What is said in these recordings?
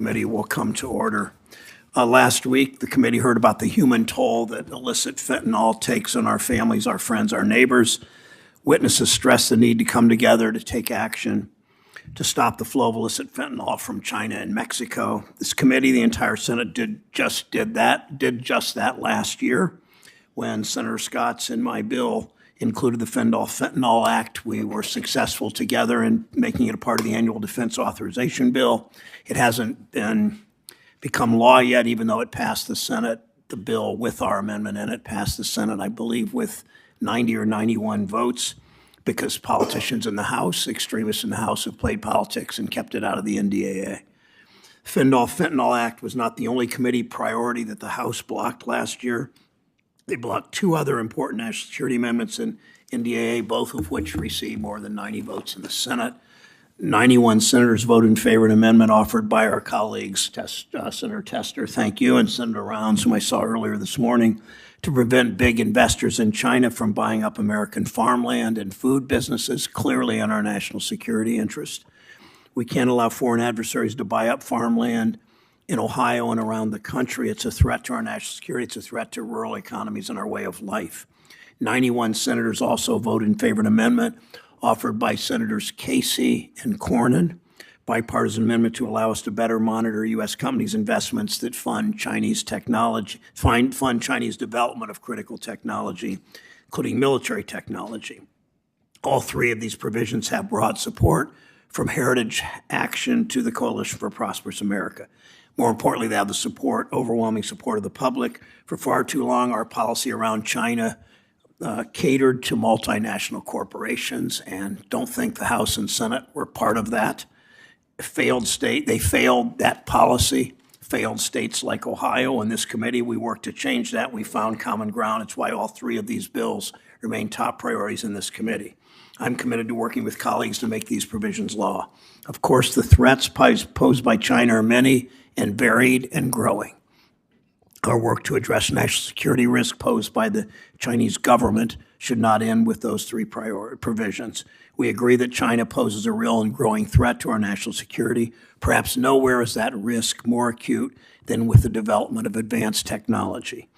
Committee will come to order. Last week, the committee heard about the human toll that illicit fentanyl takes on our families, our friends, our neighbors. Witnesses stressed the need to come together to take action to stop the flow of illicit fentanyl from China and Mexico. This committee, the entire Senate, did just that last year when Senator Scott's and my bill included the Fentanyl Act. We were successful together in making it a part of the annual defense authorization bill. It hasn't become law yet, even though it passed the Senate, the bill with our amendment in it passed the Senate, I believe, with 90 or 91 votes, because politicians in the House, extremists in the House, have played politics and kept it out of the NDAA. Fentanyl Act was not the only committee priority that the House blocked last year. They blocked two other important national security amendments in NDAA, both of which received more than 90 votes in the Senate. 91 senators voted in favor of an amendment offered by our colleagues, Senator Tester, thank you, and Senator Rounds, whom I saw earlier this morning, to prevent big investors in China from buying up American farmland and food businesses, clearly in our national security interest. We can't allow foreign adversaries to buy up farmland in Ohio and around the country. It's a threat to our national security. It's a threat to rural economies and our way of life. 91 senators also voted in favor of an amendment offered by Senators Casey and Cornyn, bipartisan amendment to allow us to better monitor U.S. companies' investments that fund Chinese technology, fund Chinese development of critical technology, including military technology. All three of these provisions have broad support, from Heritage Action to the Coalition for a Prosperous America. More importantly, they have the support, overwhelming support of the public. For far too long, our policy around China catered to multinational corporations, and don't think the House and Senate were part of that. They failed that policy, failed states like Ohio. In this committee, we worked to change that. We found common ground. It's why all three of these bills remain top priorities in this committee. I'm committed to working with colleagues to make these provisions law. Of course, the threats posed by China are many and varied and growing. Our work to address national security risk posed by the Chinese government should not end with those three provisions. We agree that China poses a real and growing threat to our national security. Perhaps nowhere is that risk more acute than with the development of advanced technology.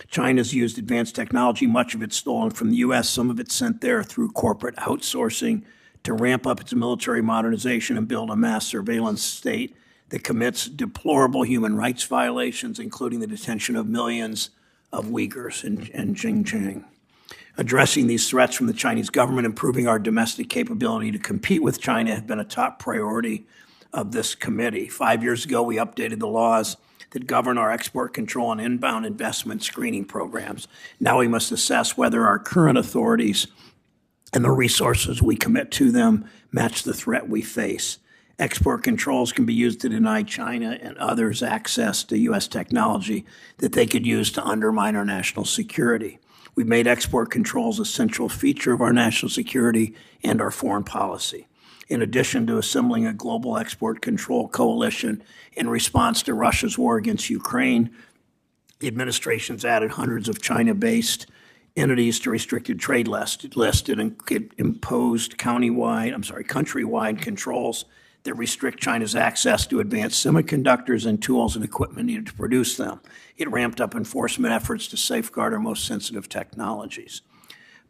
China's used advanced technology, much of it stolen from the U.S., some of it sent there through corporate outsourcing, to ramp up its military modernization and build a mass surveillance state that commits deplorable human rights violations, including the detention of millions of Uyghurs in Xinjiang. Addressing these threats from the Chinese government, improving our domestic capability to compete with China, have been a top priority of this committee. 5 years ago, we updated the laws that govern our export control and inbound investment screening programs. Now we must assess whether our current authorities and the resources we commit to them match the threat we face. Export controls can be used to deny China and others access to U.S. technology that they could use to undermine our national security. We've made export controls a central feature of our national security and our foreign policy. In addition to assembling a global export control coalition in response to Russia's war against Ukraine, the administration's added hundreds of China-based entities to restricted trade list. It imposed countrywide controls that restrict China's access to advanced semiconductors and tools and equipment needed to produce them. It ramped up enforcement efforts to safeguard our most sensitive technologies.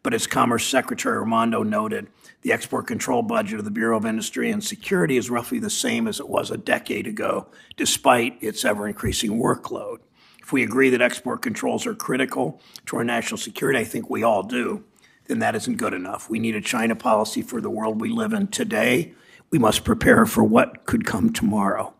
But as Commerce Secretary Raimondo noted, the export control budget of the Bureau of Industry and Security is roughly the same as it was a decade ago, despite its ever-increasing workload. If we agree that export controls are critical to our national security, I think we all do, then that isn't good enough. We need a China policy for the world we live in today. We must prepare for what could come tomorrow.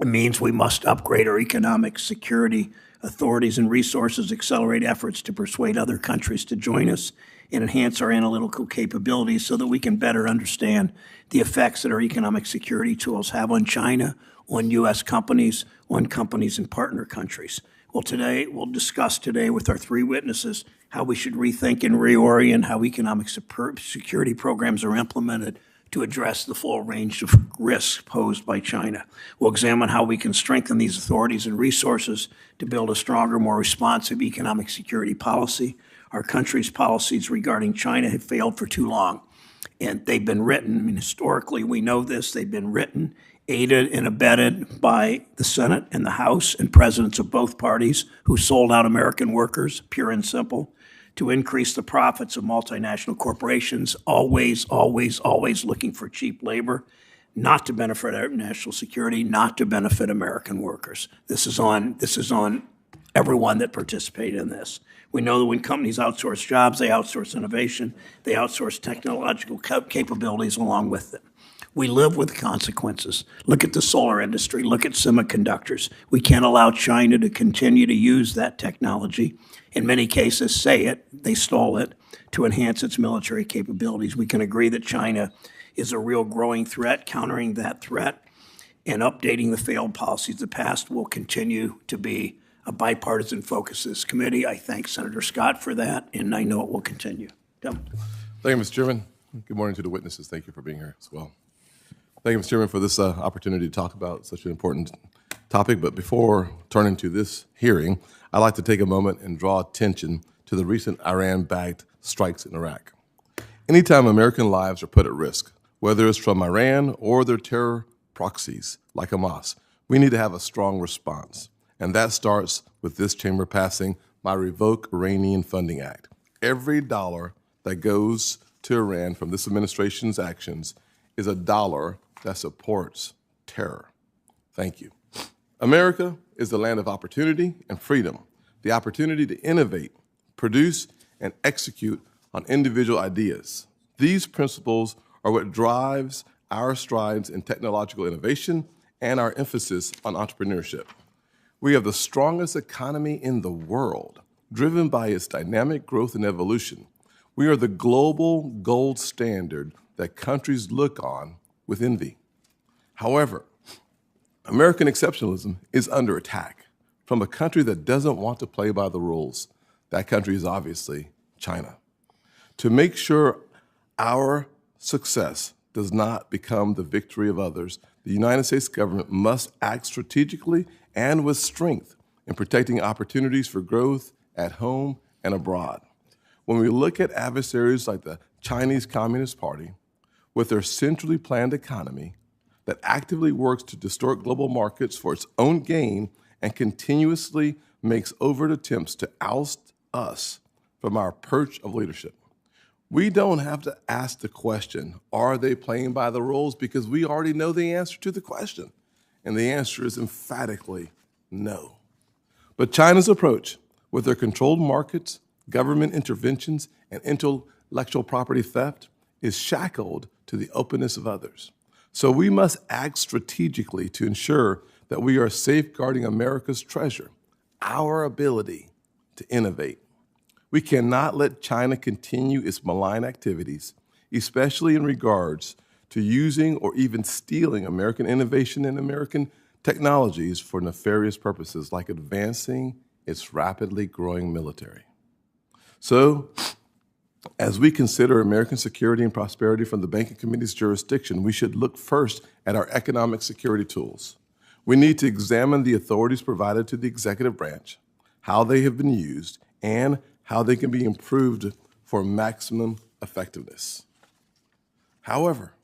It means we must upgrade our economic security authorities and resources, accelerate efforts to persuade other countries to join us, and enhance our analytical capabilities so that we can better understand the effects that our economic security tools have on China, on U.S. companies, on companies in partner countries. We'll discuss today with our three witnesses how we should rethink and reorient how economic security programs are implemented to address the full range of risks posed by China. We'll examine how we can strengthen these authorities and resources to build a stronger, more responsive economic security policy. Our country's policies regarding China have failed for too long, and they've been written. I mean, historically, we know this. They've been written aided and abetted by the Senate and the House and presidents of both parties who sold out American workers, pure and simple, to increase the profits of multinational corporations, always, always, always looking for cheap labor, not to benefit our national security, not to benefit American workers. This is on everyone that participated in this. We know that when companies outsource jobs, they outsource innovation, they outsource technological capabilities along with them. We live with consequences. Look at the solar industry, look at semiconductors. We can't allow China to continue to use that technology. In many cases, they stole it to enhance its military capabilities. We can agree that China is a real growing threat. Countering that threat and updating the failed policies of the past will continue to be a bipartisan focus of this committee. I thank Senator Scott for that, and I know it will continue. Tim. Thank you, Mr. Chairman. Good morning to the witnesses. Thank you for being here as well. Thank you, Mr. Chairman, for this opportunity to talk about such an important topic. But before turning to this hearing, I'd like to take a moment and draw attention to the recent Iran-backed strikes in Iraq. Anytime American lives are put at risk, whether it's from Iran or their terror proxies like Hamas, we need to have a strong response. And that starts with this chamber passing my Revoke Iranian Funding Act. Every dollar that goes to Iran from this administration's actions is a dollar that supports terror. Thank you. America is the land of opportunity and freedom, the opportunity to innovate, produce, and execute on individual ideas. These principles are what drives our strides in technological innovation and our emphasis on entrepreneurship. We have the strongest economy in the world, driven by its dynamic growth and evolution. We are the global gold standard that countries look on with envy. However, American exceptionalism is under attack from a country that doesn't want to play by the rules. That country is obviously China. To make sure our success does not become the victory of others, the United States government must act strategically and with strength in protecting opportunities for growth at home and abroad. When we look at adversaries like the Chinese Communist Party, with their centrally planned economy that actively works to distort global markets for its own gain and continuously makes overt attempts to oust us from our perch of leadership, we don't have to ask the question, are they playing by the rules? Because we already know the answer to the question. And the answer is emphatically no. But China's approach, with their controlled markets, government interventions, and intellectual property theft, is shackled to the openness of others. So we must act strategically to ensure that we are safeguarding America's treasure, our ability to innovate. We cannot let China continue its malign activities, especially in regards to using or even stealing American innovation and American technologies for nefarious purposes like advancing its rapidly growing military. So, as we consider American security and prosperity from the Banking Committee's jurisdiction, we should look first at our economic security tools. We need to examine the authorities provided to the executive branch, how they have been used, and how they can be improved for maximum effectiveness. However,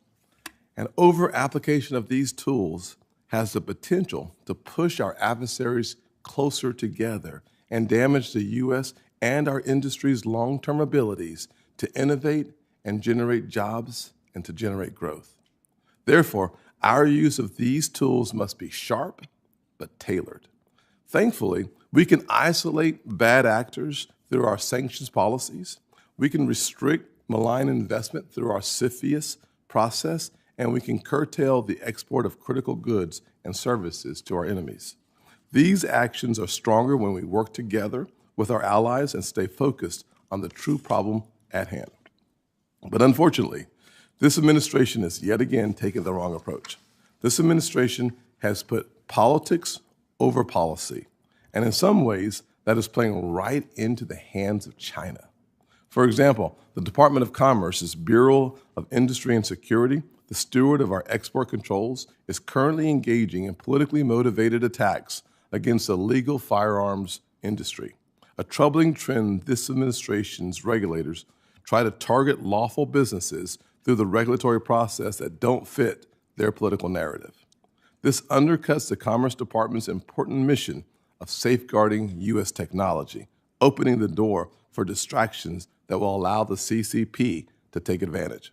an over-application of these tools has the potential to push our adversaries closer together and damage the U.S. and our industry's long-term abilities to innovate and generate jobs and to generate growth. Therefore, our use of these tools must be sharp but tailored. Thankfully, we can isolate bad actors through our sanctions policies. We can restrict malign investment through our CFIUS process, and we can curtail the export of critical goods and services to our enemies. These actions are stronger when we work together with our allies and stay focused on the true problem at hand. But unfortunately, this administration has yet again taken the wrong approach. This administration has put politics over policy, and in some ways, that is playing right into the hands of China. For example, the Department of Commerce's Bureau of Industry and Security, the steward of our export controls, is currently engaging in politically motivated attacks against the legal firearms industry, a troubling trend. This administration's regulators try to target lawful businesses through the regulatory process that don't fit their political narrative. This undercuts the Commerce Department's important mission of safeguarding U.S. technology, opening the door for distractions that will allow the CCP to take advantage.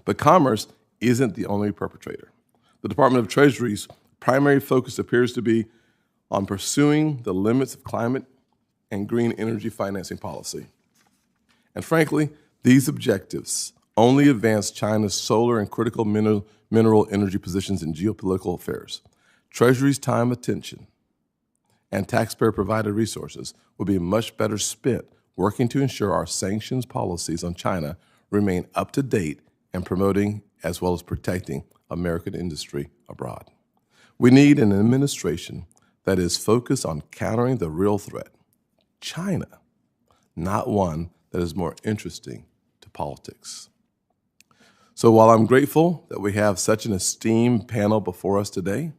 But commerce isn't the only perpetrator. The Department of Treasury's primary focus appears to be on pursuing the limits of climate and green energy financing policy. And frankly, these objectives only advance China's solar and critical mineral energy positions in geopolitical affairs. Treasury's time, attention, and taxpayer-provided resources will be much better spent working to ensure our sanctions policies on China remain up to date and promoting as well as protecting American industry abroad. We need an administration that is focused on countering the real threat, China, not one that is more interesting to politics. So while I'm grateful that we have such an esteemed panel before us today,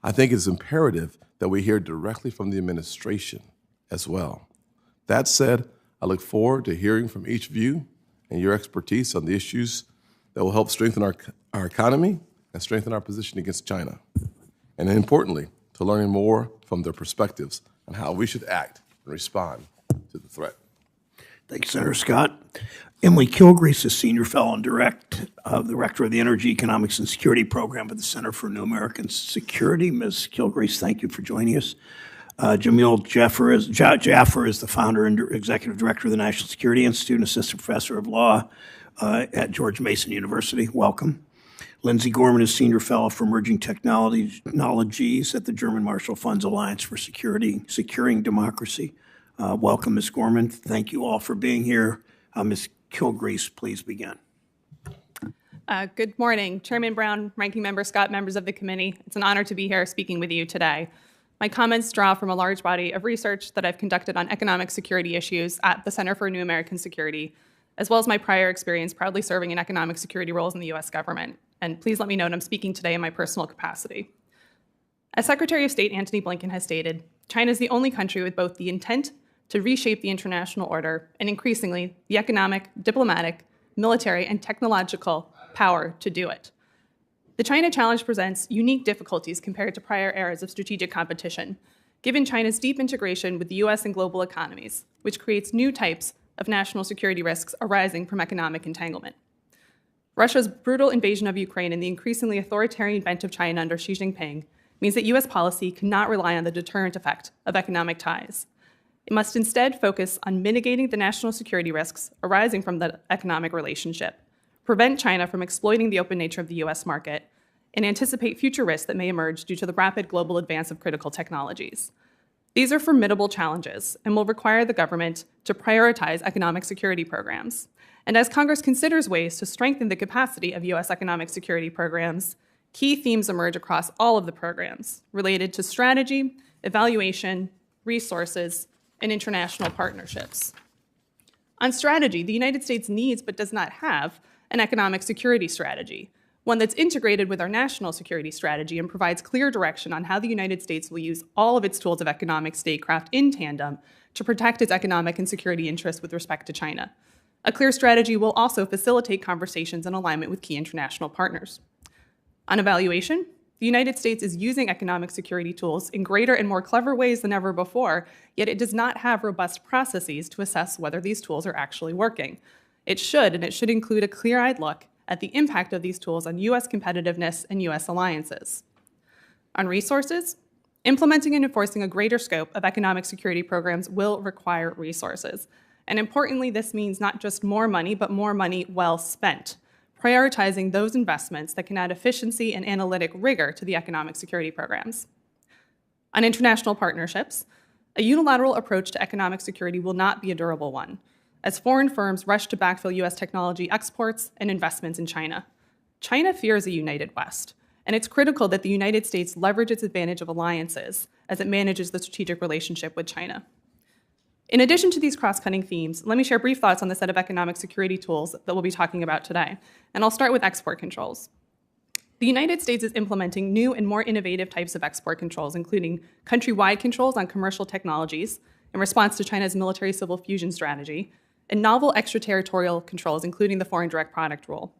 I think it's imperative that we hear directly from the administration as well. That said, I look forward to hearing from each of you and your expertise on the issues that will help strengthen our economy and strengthen our position against China. And importantly, to learning more from their perspectives on how we should act and respond to the threat. Thank you, Senator Scott. Emily Kilcrease is Senior Fellow and Director of the Energy, Economics, and Security Program at the Center for New American Security. Ms. Kilcrease, thank you for joining us. Jamil Jaffer is the founder and Executive Director of the National Security Institute and Assistant Professor of Law at Mason University. Welcome. Lindsay Gorman is Senior Fellow for Emerging Technologies at the German Marshall Fund's Alliance for Securing Democracy. Welcome, Ms. Gorman. Thank you all for being here. Ms. Kilcrease, please begin. Good morning, Chairman Brown, Ranking Member Scott, members of the committee. It's an honor to be here speaking with you today. My comments draw from a large body of research that I've conducted on economic security issues at the Center for New American Security, as well as my prior experience proudly serving in economic security roles in the U.S. government. And please let me note I'm speaking today in my personal capacity. As Secretary of State Antony Blinken has stated, China is the only country with both the intent to reshape the international order and increasingly the economic, diplomatic, military, and technological power to do it. The China challenge presents unique difficulties compared to prior eras of strategic competition, given China's deep integration with the U.S. and global economies, which creates new types of national security risks arising from economic entanglement. Russia's brutal invasion of Ukraine and the increasingly authoritarian bent of China under Xi Jinping means that U.S. policy cannot rely on the deterrent effect of economic ties. It must instead focus on mitigating the national security risks arising from the economic relationship, prevent China from exploiting the open nature of the U.S. market, and anticipate future risks that may emerge due to the rapid global advance of critical technologies. These are formidable challenges and will require the government to prioritize economic security programs. And as Congress considers ways to strengthen the capacity of U.S. economic security programs, key themes emerge across all of the programs related to strategy, evaluation, resources, and international partnerships. On strategy, the United States needs but does not have an economic security strategy, one that's integrated with our national security strategy and provides clear direction on how the United States will use all of its tools of economic statecraft in tandem to protect its economic and security interests with respect to China. A clear strategy will also facilitate conversations in alignment with key international partners. On evaluation, the United States is using economic security tools in greater and more clever ways than ever before, yet it does not have robust processes to assess whether these tools are actually working. It should, and it should include a clear-eyed look at the impact of these tools on U.S. competitiveness and U.S. alliances. On resources, implementing and enforcing a greater scope of economic security programs will require resources. And importantly, this means not just more money, but more money well spent, prioritizing those investments that can add efficiency and analytic rigor to the economic security programs. On international partnerships, a unilateral approach to economic security will not be a durable one, as foreign firms rush to backfill U.S. technology exports and investments in China. China fears a united West, and it's critical that the United States leverage its advantage of alliances as it manages the strategic relationship with China. In addition to these cross-cutting themes, let me share brief thoughts on the set of economic security tools that we'll be talking about today, and I'll start with export controls. The United States is implementing new and more innovative types of export controls, including country-wide controls on commercial technologies in response to China's military-civil fusion strategy, and novel extraterritorial controls, including the foreign direct product rule.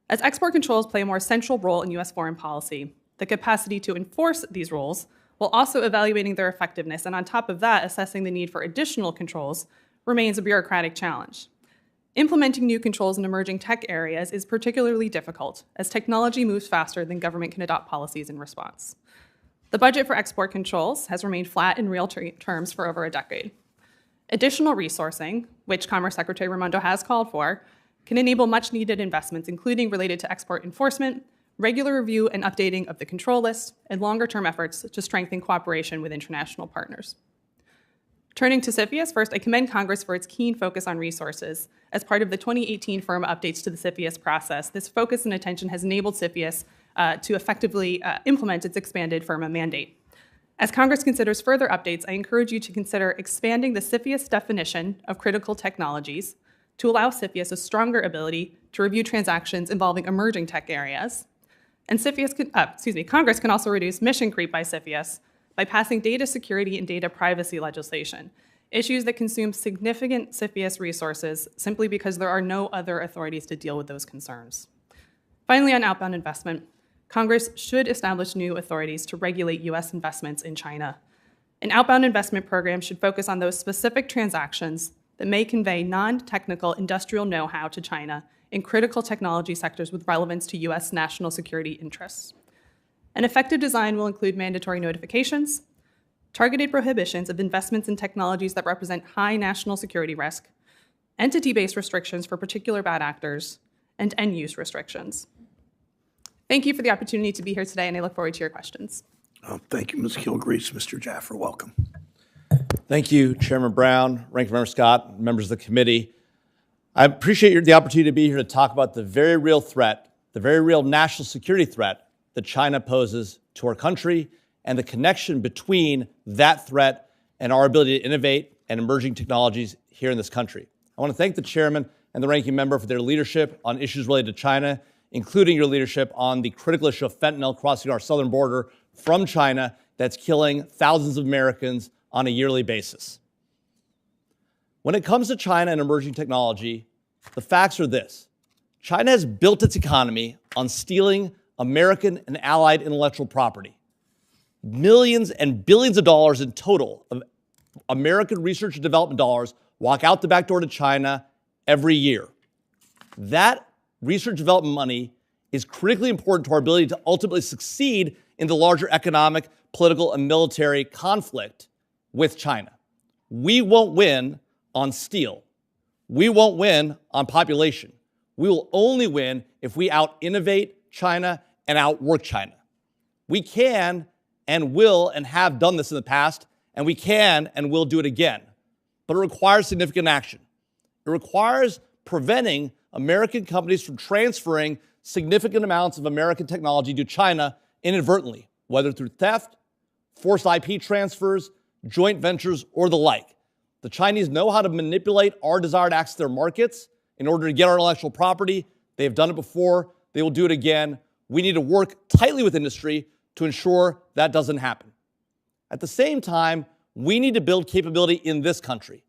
As export controls play a more central role in U.S. foreign policy, the capacity to enforce these rules, while also evaluating their effectiveness, and on top of that, assessing the need for additional controls, remains a bureaucratic challenge. Implementing new controls in emerging tech areas is particularly difficult, as technology moves faster than government can adopt policies in response. The budget for export controls has remained flat in real terms for over a decade. Additional resourcing, which Commerce Secretary Raimondo has called for, can enable much-needed investments, including related to export enforcement, regular review and updating of the control list, and longer-term efforts to strengthen cooperation with international partners. Turning to CFIUS, first, I commend Congress for its keen focus on resources. As part of the 2018 FIRMA updates to the CFIUS process, this focus and attention has enabled CFIUS to effectively implement its expanded FIRMA mandate. As Congress considers further updates, I encourage you to consider expanding the CFIUS definition of critical technologies to allow CFIUS a stronger ability to review transactions involving emerging tech areas. And Congress can also reduce mission creep by CFIUS by passing data security and data privacy legislation, issues that consume significant CFIUS resources simply because there are no other authorities to deal with those concerns. Finally, on outbound investment, Congress should establish new authorities to regulate U.S. investments in China. An outbound investment program should focus on those specific transactions that may convey non-technical industrial know-how to China in critical technology sectors with relevance to U.S. national security interests. An effective design will include mandatory notifications, targeted prohibitions of investments in technologies that represent high national security risk, entity-based restrictions for particular bad actors, and end-use restrictions. Thank you for the opportunity to be here today, and I look forward to your questions. Thank you, Ms. Kilcrease. Mr. Jaffer, welcome. Thank you, Chairman Brown, Ranking Member Scott, members of the committee. I appreciate the opportunity to be here to talk about the very real threat, the very real national security threat that China poses to our country and the connection between that threat and our ability to innovate and emerging technologies here in this country. I want to thank the chairman and the ranking member for their leadership on issues related to China, including your leadership on the critical issue of fentanyl crossing our southern border from China that's killing thousands of Americans on a yearly basis. When it comes to China and emerging technology, the facts are this. China has built its economy on stealing American and allied intellectual property. Millions and billions of dollars in total of American research and development dollars walk out the back door to China every year. That research and development money is critically important to our ability to ultimately succeed in the larger economic, political, and military conflict with China. We won't win on steel. We won't win on population. We will only win if we out-innovate China and outwork China. We can and will and have done this in the past, and we can and will do it again. But it requires significant action. It requires preventing American companies from transferring significant amounts of American technology to China inadvertently, whether through theft, forced IP transfers, joint ventures, or the like. The Chinese know how to manipulate our desire to access their markets in order to get our intellectual property. They have done it before. They will do it again. We need to work tightly with industry to ensure that doesn't happen. At the same time, we need to build capability in this country.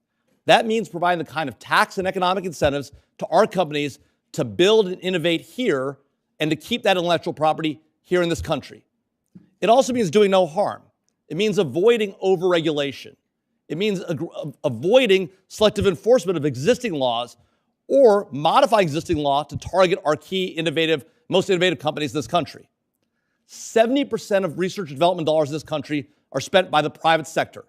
That means providing the kind of tax and economic incentives to our companies to build and innovate here and to keep that intellectual property here in this country. It also means doing no harm. It means avoiding overregulation. It means avoiding selective enforcement of existing laws or modifying existing law to target our key most innovative companies in this country. 70% of research and development dollars in this country are spent by the private sector.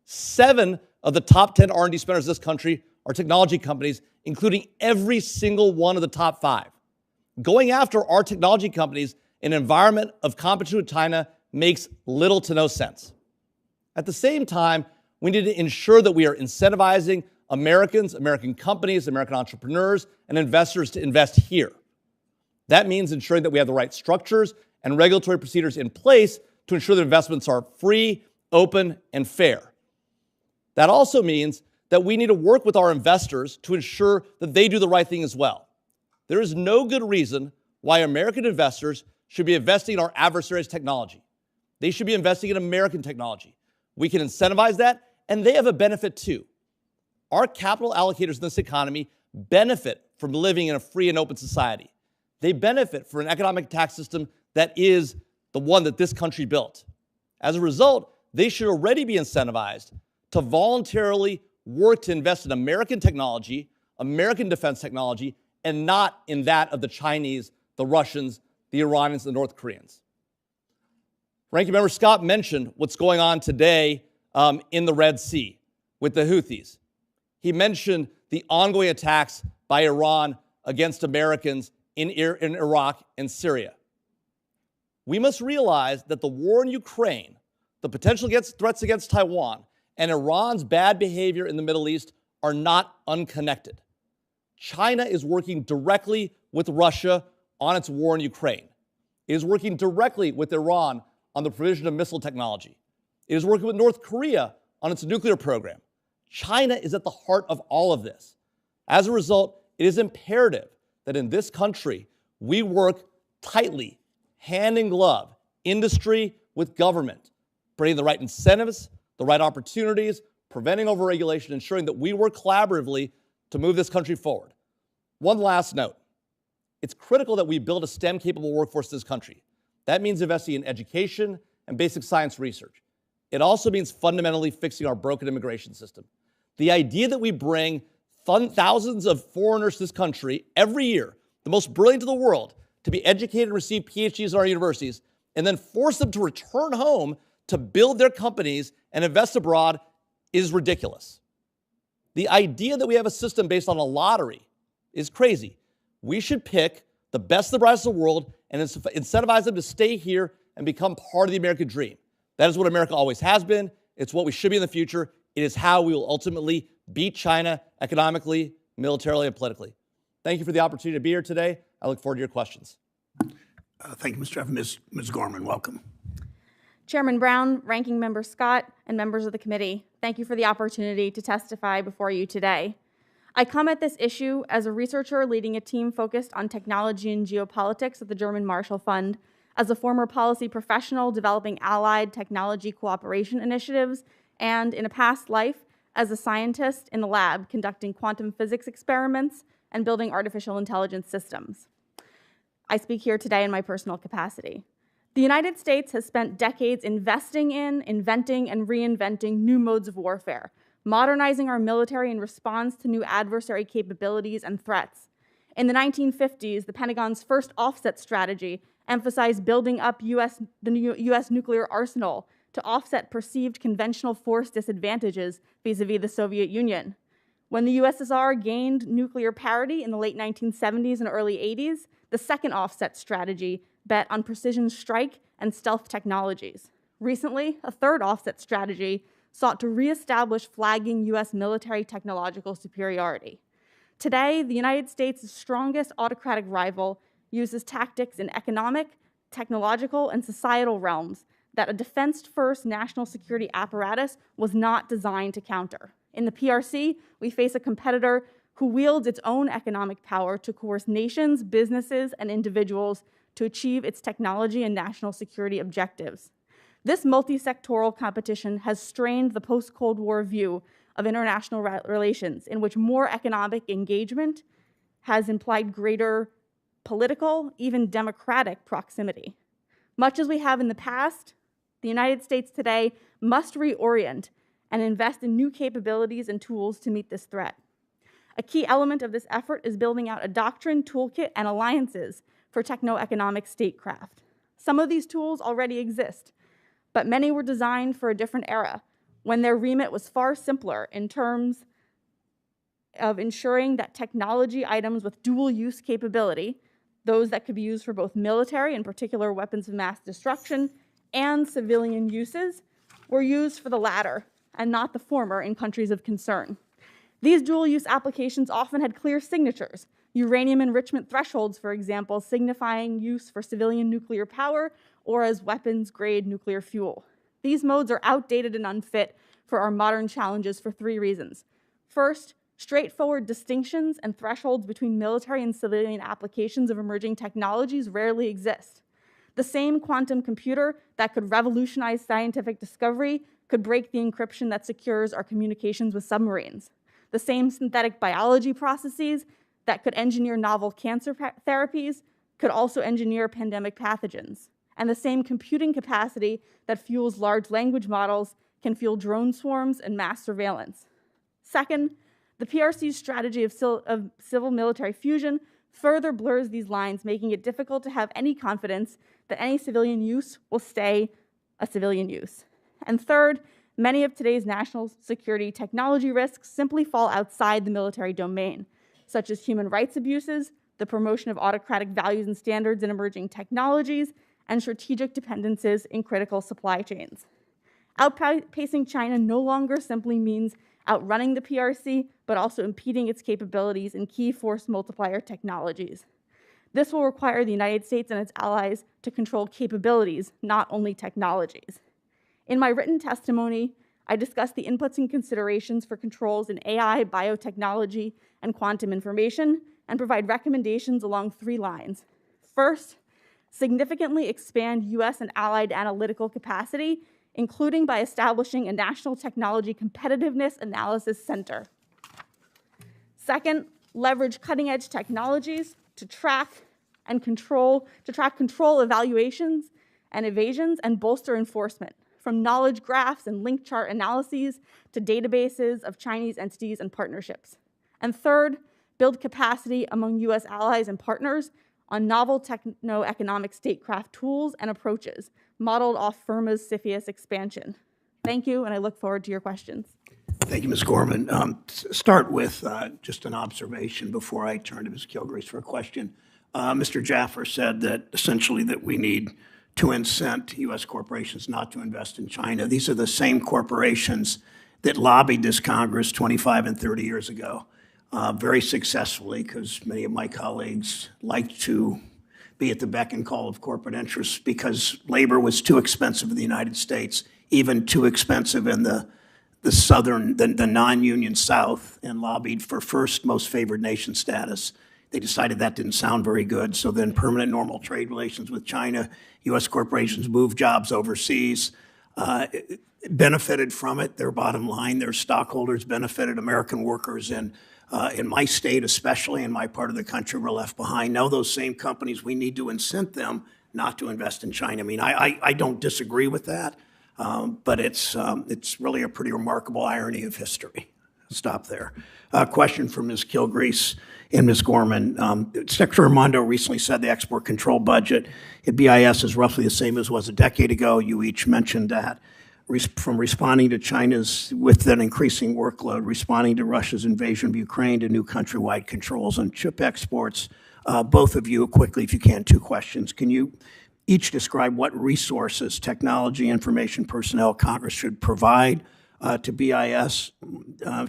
7 of the top 10 R&D spenders in this country are technology companies, including every single one of the top 5. Going after our technology companies in an environment of competition with China makes little to no sense. At the same time, we need to ensure that we are incentivizing Americans, American companies, American entrepreneurs, and investors to invest here. That means ensuring that we have the right structures and regulatory procedures in place to ensure that investments are free, open, and fair. That also means that we need to work with our investors to ensure that they do the right thing as well. There is no good reason why American investors should be investing in our adversaries' technology. They should be investing in American technology. We can incentivize that, and they have a benefit too. Our capital allocators in this economy benefit from living in a free and open society. They benefit from an economic tax system that is the one that this country built. As a result, they should already be incentivized to voluntarily work to invest in American technology, American defense technology, and not in that of the Chinese, the Russians, the Iranians, the North Koreans. Ranking Member Scott mentioned what's going on today in the Red Sea with the Houthis. He mentioned the ongoing attacks by Iran against Americans in Iraq and Syria. We must realize that the war in Ukraine, the potential threats against Taiwan, and Iran's bad behavior in the Middle East are not unconnected. China is working directly with Russia on its war in Ukraine. It is working directly with Iran on the provision of missile technology. It is working with North Korea on its nuclear program. China is at the heart of all of this. As a result, it is imperative that in this country, we work tightly, hand in glove, industry with government, bringing the right incentives, the right opportunities, preventing overregulation, ensuring that we work collaboratively to move this country forward. One last note. It's critical that we build a STEM-capable workforce in this country. That means investing in education and basic science research. It also means fundamentally fixing our broken immigration system. The idea that we bring thousands of foreigners to this country every year, the most brilliant in the world, to be educated and receive PhDs in our universities, and then force them to return home to build their companies and invest abroad is ridiculous. The idea that we have a system based on a lottery is crazy. We should pick the best of the brightest of the world and incentivize them to stay here and become part of the American dream. That is what America always has been. It's what we should be in the future. It is how we will ultimately beat China economically, militarily, and politically. Thank you for the opportunity to be here today. I look forward to your questions. Thank you, Mr. Jaffer. Ms. Gorman, welcome. Chairman Brown, Ranking Member Scott, and members of the committee, thank you for the opportunity to testify before you today. I come at this issue as a researcher leading a team focused on technology and geopolitics at the German Marshall Fund, as a former policy professional developing allied technology cooperation initiatives, and in a past life as a scientist in the lab conducting quantum physics experiments and building artificial intelligence systems. I speak here today in my personal capacity. The United States has spent decades investing in, inventing, and reinventing new modes of warfare, modernizing our military in response to new adversary capabilities and threats. In the 1950s, the Pentagon's first offset strategy emphasized building up the U.S. nuclear arsenal to offset perceived conventional force disadvantages vis-a-vis the Soviet Union. When the USSR gained nuclear parity in the late 1970s and early 80s, the second offset strategy bet on precision strike and stealth technologies. Recently, a third offset strategy sought to reestablish flagging U.S. military technological superiority. Today, the United States' strongest autocratic rival uses tactics in economic, technological, and societal realms that a defense-first national security apparatus was not designed to counter. In the PRC, we face a competitor who wields its own economic power to coerce nations, businesses, and individuals to achieve its technology and national security objectives. This multi-sectoral competition has strained the post-Cold War view of international relations, in which more economic engagement has implied greater political, even democratic proximity. Much as we have in the past, the United States today must reorient and invest in new capabilities and tools to meet this threat. A key element of this effort is building out a doctrine, toolkit, and alliances for techno-economic statecraft. Some of these tools already exist, but many were designed for a different era, when their remit was far simpler in terms of ensuring that technology items with dual-use capability, those that could be used for both military and particular weapons of mass destruction and civilian uses, were used for the latter and not the former in countries of concern. These dual-use applications often had clear signatures, uranium enrichment thresholds, for example, signifying use for civilian nuclear power or as weapons-grade nuclear fuel. These modes are outdated and unfit for our modern challenges for three reasons. First, straightforward distinctions and thresholds between military and civilian applications of emerging technologies rarely exist. The same quantum computer that could revolutionize scientific discovery could break the encryption that secures our communications with submarines. The same synthetic biology processes that could engineer novel cancer therapies could also engineer pandemic pathogens. And the same computing capacity that fuels large language models can fuel drone swarms and mass surveillance. Second, the PRC's strategy of civil-military fusion further blurs these lines, making it difficult to have any confidence that any civilian use will stay a civilian use. And third, many of today's national security technology risks simply fall outside the military domain, such as human rights abuses, the promotion of autocratic values and standards in emerging technologies, and strategic dependencies in critical supply chains. Outpacing China no longer simply means outrunning the PRC, but also impeding its capabilities in key force multiplier technologies. This will require the United States and its allies to control capabilities, not only technologies. In my written testimony, I discussed the inputs and considerations for controls in AI, biotechnology, and quantum information, and provide recommendations along 3 lines. First, significantly expand US and allied analytical capacity, including by establishing a National Technology Competitiveness Analysis Center. Second, leverage cutting-edge technologies to track control evaluations and evasions and bolster enforcement, from knowledge graphs and link chart analyses to databases of Chinese entities and partnerships. And third, build capacity among US allies and partners on novel techno-economic statecraft tools and approaches, modeled off FIRMA's CFIUS expansion. Thank you, and I look forward to your questions. Thank you, Ms. Gorman. Start with just an observation before I turn to Ms. Kilcrease for a question. Mr. Jaffer said that essentially that we need to incent U.S. corporations not to invest in China. These are the same corporations that lobbied this Congress 25 and 30 years ago very successfully, because many of my colleagues like to be at the beck and call of corporate interests because labor was too expensive in the United States, even too expensive in the non-union South, and lobbied for first most favored nation status. They decided that didn't sound very good, so then permanent normal trade relations with China, U.S. corporations moved jobs overseas, benefited from it, their bottom line, their stockholders benefited, American workers in my state, especially in my part of the country, were left behind. Now those same companies, we need to incent them not to invest in China. I mean, I don't disagree with that, but it's really a pretty remarkable irony of history. Stop there. Question for Ms. Kilcrease and Ms. Gorman. Secretary Raimondo recently said the export control budget at BIS is roughly the same as was a decade ago. You each mentioned that. From responding to China's, with an increasing workload, responding to Russia's invasion of Ukraine, to new countrywide controls on chip exports. Both of you, quickly, if you can, 2 questions. Can you each describe what resources, technology, information, personnel Congress should provide to BIS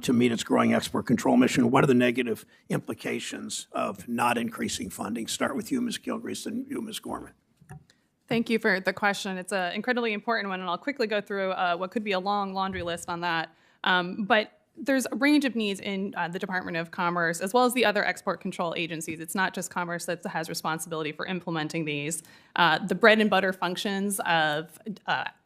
to meet its growing export control mission? What are the negative implications of not increasing funding? Start with you, Ms. Kilcrease, and you, Ms. Gorman. Thank you for the question. It's an incredibly important one, and I'll quickly go through what could be a long laundry list on that. But there's a range of needs in the Department of Commerce, as well as the other export control agencies. It's not just Commerce that has responsibility for implementing these. The bread and butter functions of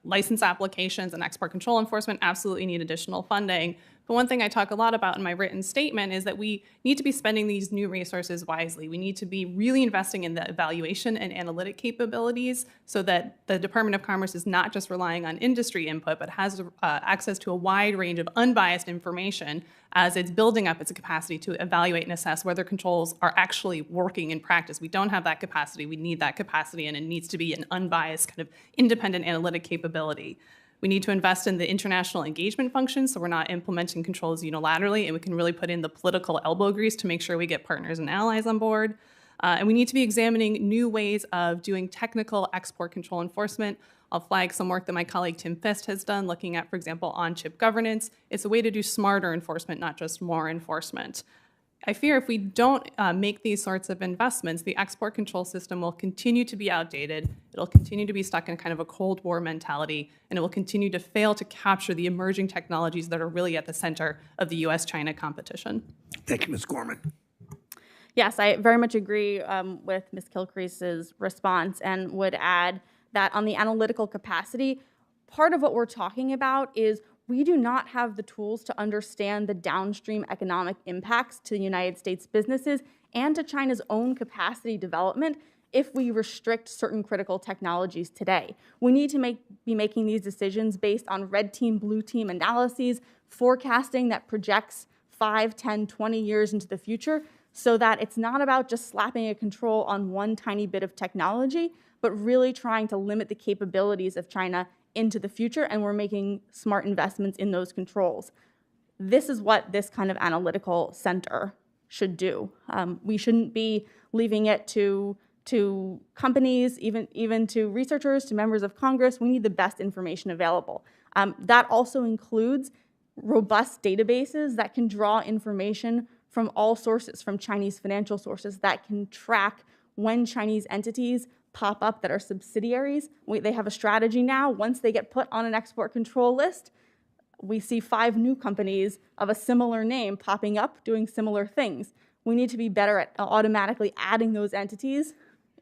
license applications and export control enforcement absolutely need additional funding. But one thing I talk a lot about in my written statement is that we need to be spending these new resources wisely. We need to be really investing in the evaluation and analytic capabilities so that the Department of Commerce is not just relying on industry input, but has access to a wide range of unbiased information as it's building up its capacity to evaluate and assess whether controls are actually working in practice. We don't have that capacity. We need that capacity, and it needs to be an unbiased kind of independent analytic capability. We need to invest in the international engagement function so we're not implementing controls unilaterally, and we can really put in the political elbow grease to make sure we get partners and allies on board. And we need to be examining new ways of doing technical export control enforcement. I'll flag some work that my colleague Tim Fist has done looking at, for example, on-chip governance. It's a way to do smarter enforcement, not just more enforcement. I fear if we don't make these sorts of investments, the export control system will continue to be outdated, it'll continue to be stuck in kind of a Cold War mentality, and it will continue to fail to capture the emerging technologies that are really at the center of the US-China competition. Thank you, Ms. Gorman. Yes, I very much agree with Ms. Kilcrease's response, and would add that on the analytical capacity, part of what we're talking about is we do not have the tools to understand the downstream economic impacts to the United States businesses and to China's own capacity development if we restrict certain critical technologies today. We need to be making these decisions based on red team, blue team analyses, forecasting that projects 5, 10, 20 years into the future, so that it's not about just slapping a control on one tiny bit of technology, but really trying to limit the capabilities of China into the future, and we're making smart investments in those controls. This is what this kind of analytical center should do. We shouldn't be leaving it to companies, even to researchers, to members of Congress. We need the best information available. That also includes robust databases that can draw information from all sources, from Chinese financial sources, that can track when Chinese entities pop up that are subsidiaries. They have a strategy now. Once they get put on an export control list, we see 5 new companies of a similar name popping up doing similar things. We need to be better at automatically adding those entities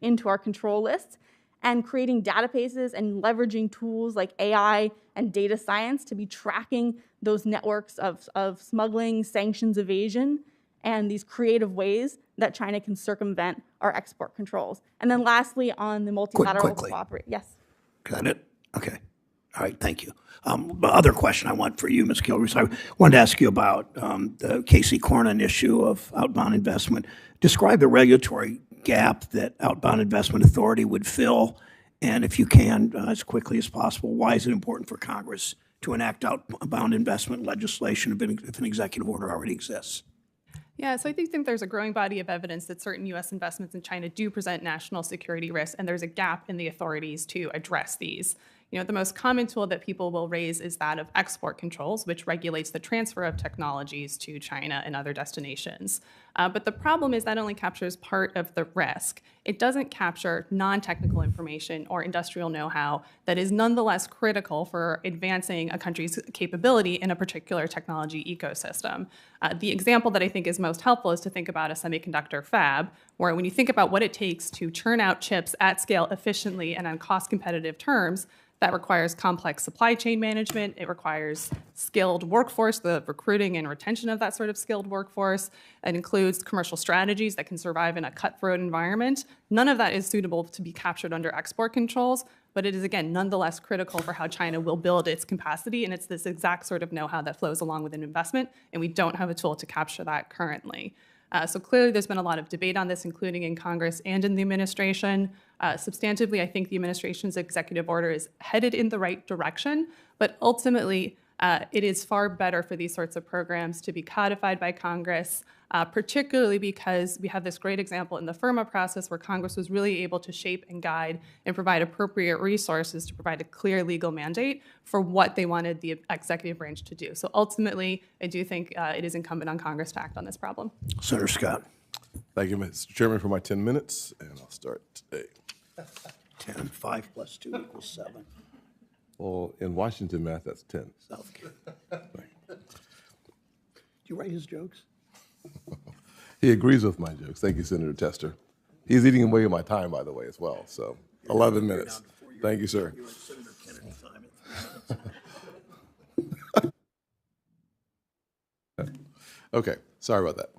into our control lists and creating databases and leveraging tools like AI and data science to be tracking those networks of smuggling, sanctions evasion, and these creative ways that China can circumvent our export controls. And then lastly, on the multilateral cooperation. Yes. Got it? Okay. All right, thank you. The other question I want for you, Ms. Kilcrease, I wanted to ask you about the Casey Cornyn issue of outbound investment. Describe the regulatory gap that Outbound Investment Authority would fill, and if you can, as quickly as possible, why is it important for Congress to enact outbound investment legislation if an executive order already exists? Yeah, so I think there's a growing body of evidence that certain U.S. investments in China do present national security risks, and there's a gap in the authorities to address these. The most common tool that people will raise is that of export controls, which regulates the transfer of technologies to China and other destinations. But the problem is that only captures part of the risk. It doesn't capture non-technical information or industrial know-how that is nonetheless critical for advancing a country's capability in a particular technology ecosystem. The example that I think is most helpful is to think about a semiconductor fab, where when you think about what it takes to churn out chips at scale efficiently and on cost-competitive terms, that requires complex supply chain management. It requires skilled workforce, the recruiting and retention of that sort of skilled workforce. It includes commercial strategies that can survive in a cutthroat environment. None of that is suitable to be captured under export controls, but it is, again, nonetheless critical for how China will build its capacity, and it's this exact sort of know-how that flows along with an investment, and we don't have a tool to capture that currently. So clearly there's been a lot of debate on this, including in Congress and in the administration. Substantively, I think the administration's executive order is headed in the right direction, but ultimately it is far better for these sorts of programs to be codified by Congress, particularly because we have this great example in the FIRMA process where Congress was really able to shape and guide and provide appropriate resources to provide a clear legal mandate for what they wanted the executive branch to do. So ultimately, I do think it is incumbent on Congress to act on this problem. Senator Scott. Thank you, Mr. Chairman, for my 10 minutes, and I'll start today. 10, 5 plus 2 equals 7. Well, in Washington math, that's 10. South Carolina. Do you write his jokes? He agrees with my jokes. Thank you, Senator Tester. He's eating away at my time, by the way, as well. So 11 minutes. Thank you, sir. You were Senator Kennedy time. Okay, sorry about that.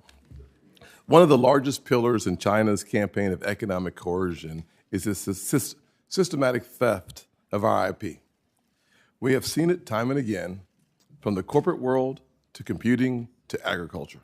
One of the largest pillars in China's campaign of economic coercion is this systematic theft of our IP. We have seen it time and again, from the corporate world to computing to agriculture.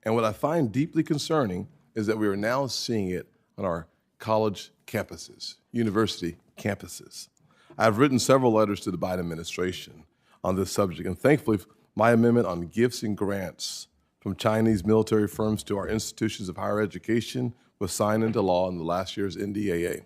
And what I find deeply concerning is that we are now seeing it on our college campuses, university campuses. I've written several letters to the Biden administration on this subject, and thankfully, my amendment on gifts and grants from Chinese military firms to our institutions of higher education was signed into law in the last year's NDAA.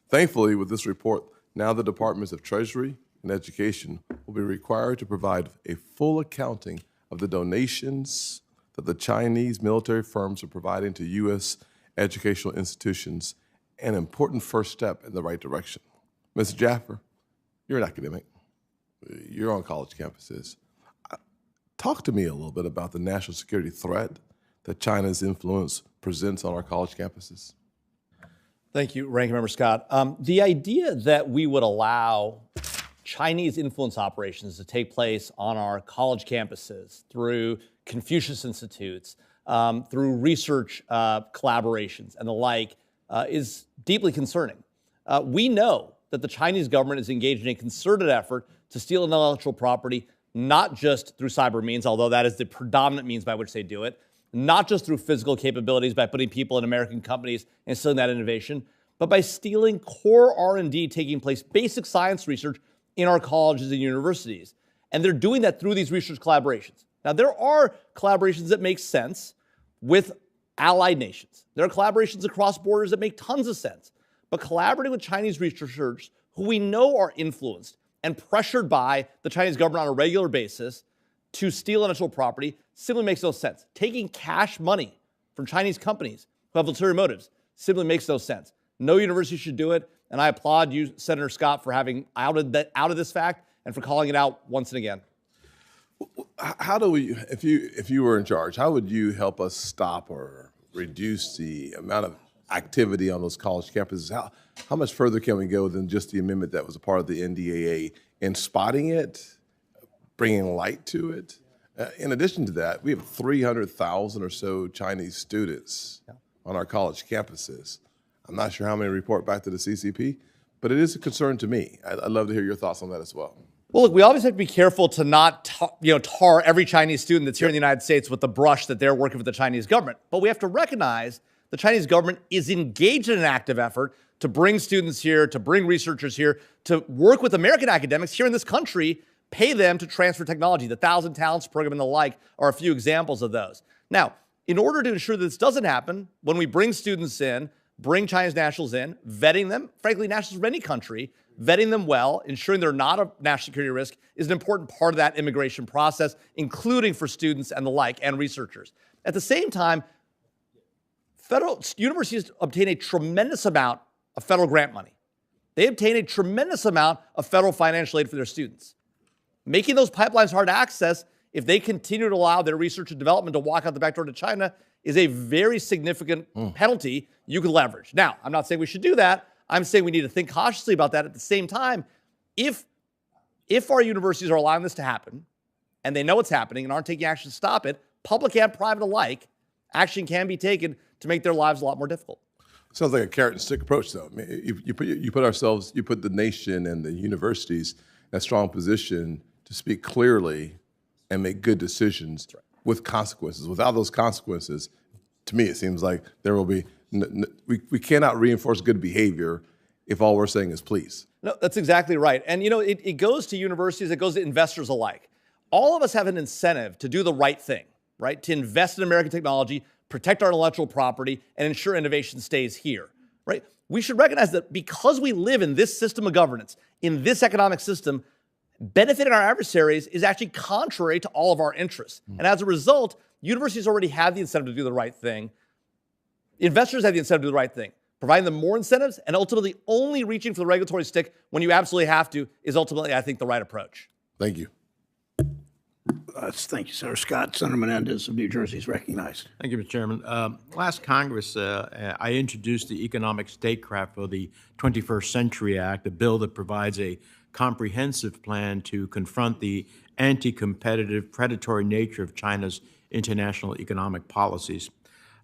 Thankfully, with this report, now the Departments of Treasury and Education will be required to provide a full accounting of the donations that the Chinese military firms are providing to U.S. educational institutions, an important first step in the right direction. Mr. Jaffer, you're an academic. You're on college campuses. Talk to me a little bit about the national security threat that China's influence presents on our college campuses. Thank you, Ranking Member Scott. The idea that we would allow Chinese influence operations to take place on our college campuses through Confucius Institutes, through research collaborations and the like, is deeply concerning. We know that the Chinese government is engaged in a concerted effort to steal intellectual property, not just through cyber means, although that is the predominant means by which they do it, not just through physical capabilities by putting people in American companies and stealing that innovation, but by stealing core R&D taking place, basic science research in our colleges and universities. And they're doing that through these research collaborations. Now, there are collaborations that make sense with allied nations. There are collaborations across borders that make tons of sense. But collaborating with Chinese researchers who we know are influenced and pressured by the Chinese government on a regular basis to steal intellectual property simply makes no sense. Taking cash money from Chinese companies who have ulterior motives simply makes no sense. No university should do it, and I applaud you, Senator Scott, for having outed this fact and for calling it out once and again. How do we, if you were in charge, how would you help us stop or reduce the amount of activity on those college campuses? How much further can we go than just the amendment that was a part of the NDAA in spotting it, bringing light to it? In addition to that, we have 300,000 or so Chinese students on our college campuses. I'm not sure how many report back to the CCP, but it is a concern to me. I'd love to hear your thoughts on that as well. Well, look, we always have to be careful to not tar every Chinese student that's here in the United States with the brush that they're working with the Chinese government. But we have to recognize the Chinese government is engaged in an active effort to bring students here, to bring researchers here, to work with American academics here in this country, pay them to transfer technology. The 1,000 Talents program and the like are a few examples of those. Now, in order to ensure that this doesn't happen, when we bring students in, bring Chinese nationals in, vetting them, frankly, nationals from any country, vetting them well, ensuring they're not a national security risk is an important part of that immigration process, including for students and the like, and researchers. At the same time, federal universities obtain a tremendous amount of federal grant money. They obtain a tremendous amount of federal financial aid for their students. Making those pipelines hard to access, if they continue to allow their research and development to walk out the back door to China, is a very significant penalty you could leverage. Now, I'm not saying we should do that. I'm saying we need to think cautiously about that. At the same time, if our universities are allowing this to happen, and they know it's happening and aren't taking action to stop it, public and private alike, action can be taken to make their lives a lot more difficult. Sounds like a carrot and stick approach, though. I mean, you put the nation and the universities in a strong position to speak clearly and make good decisions with consequences. Without those consequences, to me, it seems like there will be we cannot reinforce good behavior if all we're saying is please. No, that's exactly right. And it goes to universities, it goes to investors alike. All of us have an incentive to do the right thing, right? To invest in American technology, protect our intellectual property, and ensure innovation stays here, right? We should recognize that because we live in this system of governance, in this economic system, benefiting our adversaries is actually contrary to all of our interests. And as a result, universities already have the incentive to do the right thing. Investors have the incentive to do the right thing. Providing them more incentives and ultimately only reaching for the regulatory stick when you absolutely have to is ultimately, I think, the right approach. Thank you. Thank you, Senator Scott. Senator Menendez of New Jersey is recognized. Thank you, Mr. Chairman. Last Congress, I introduced the Economic Statecraft for the 21st Century Act, a bill that provides a comprehensive plan to confront the anti-competitive, predatory nature of China's international economic policies.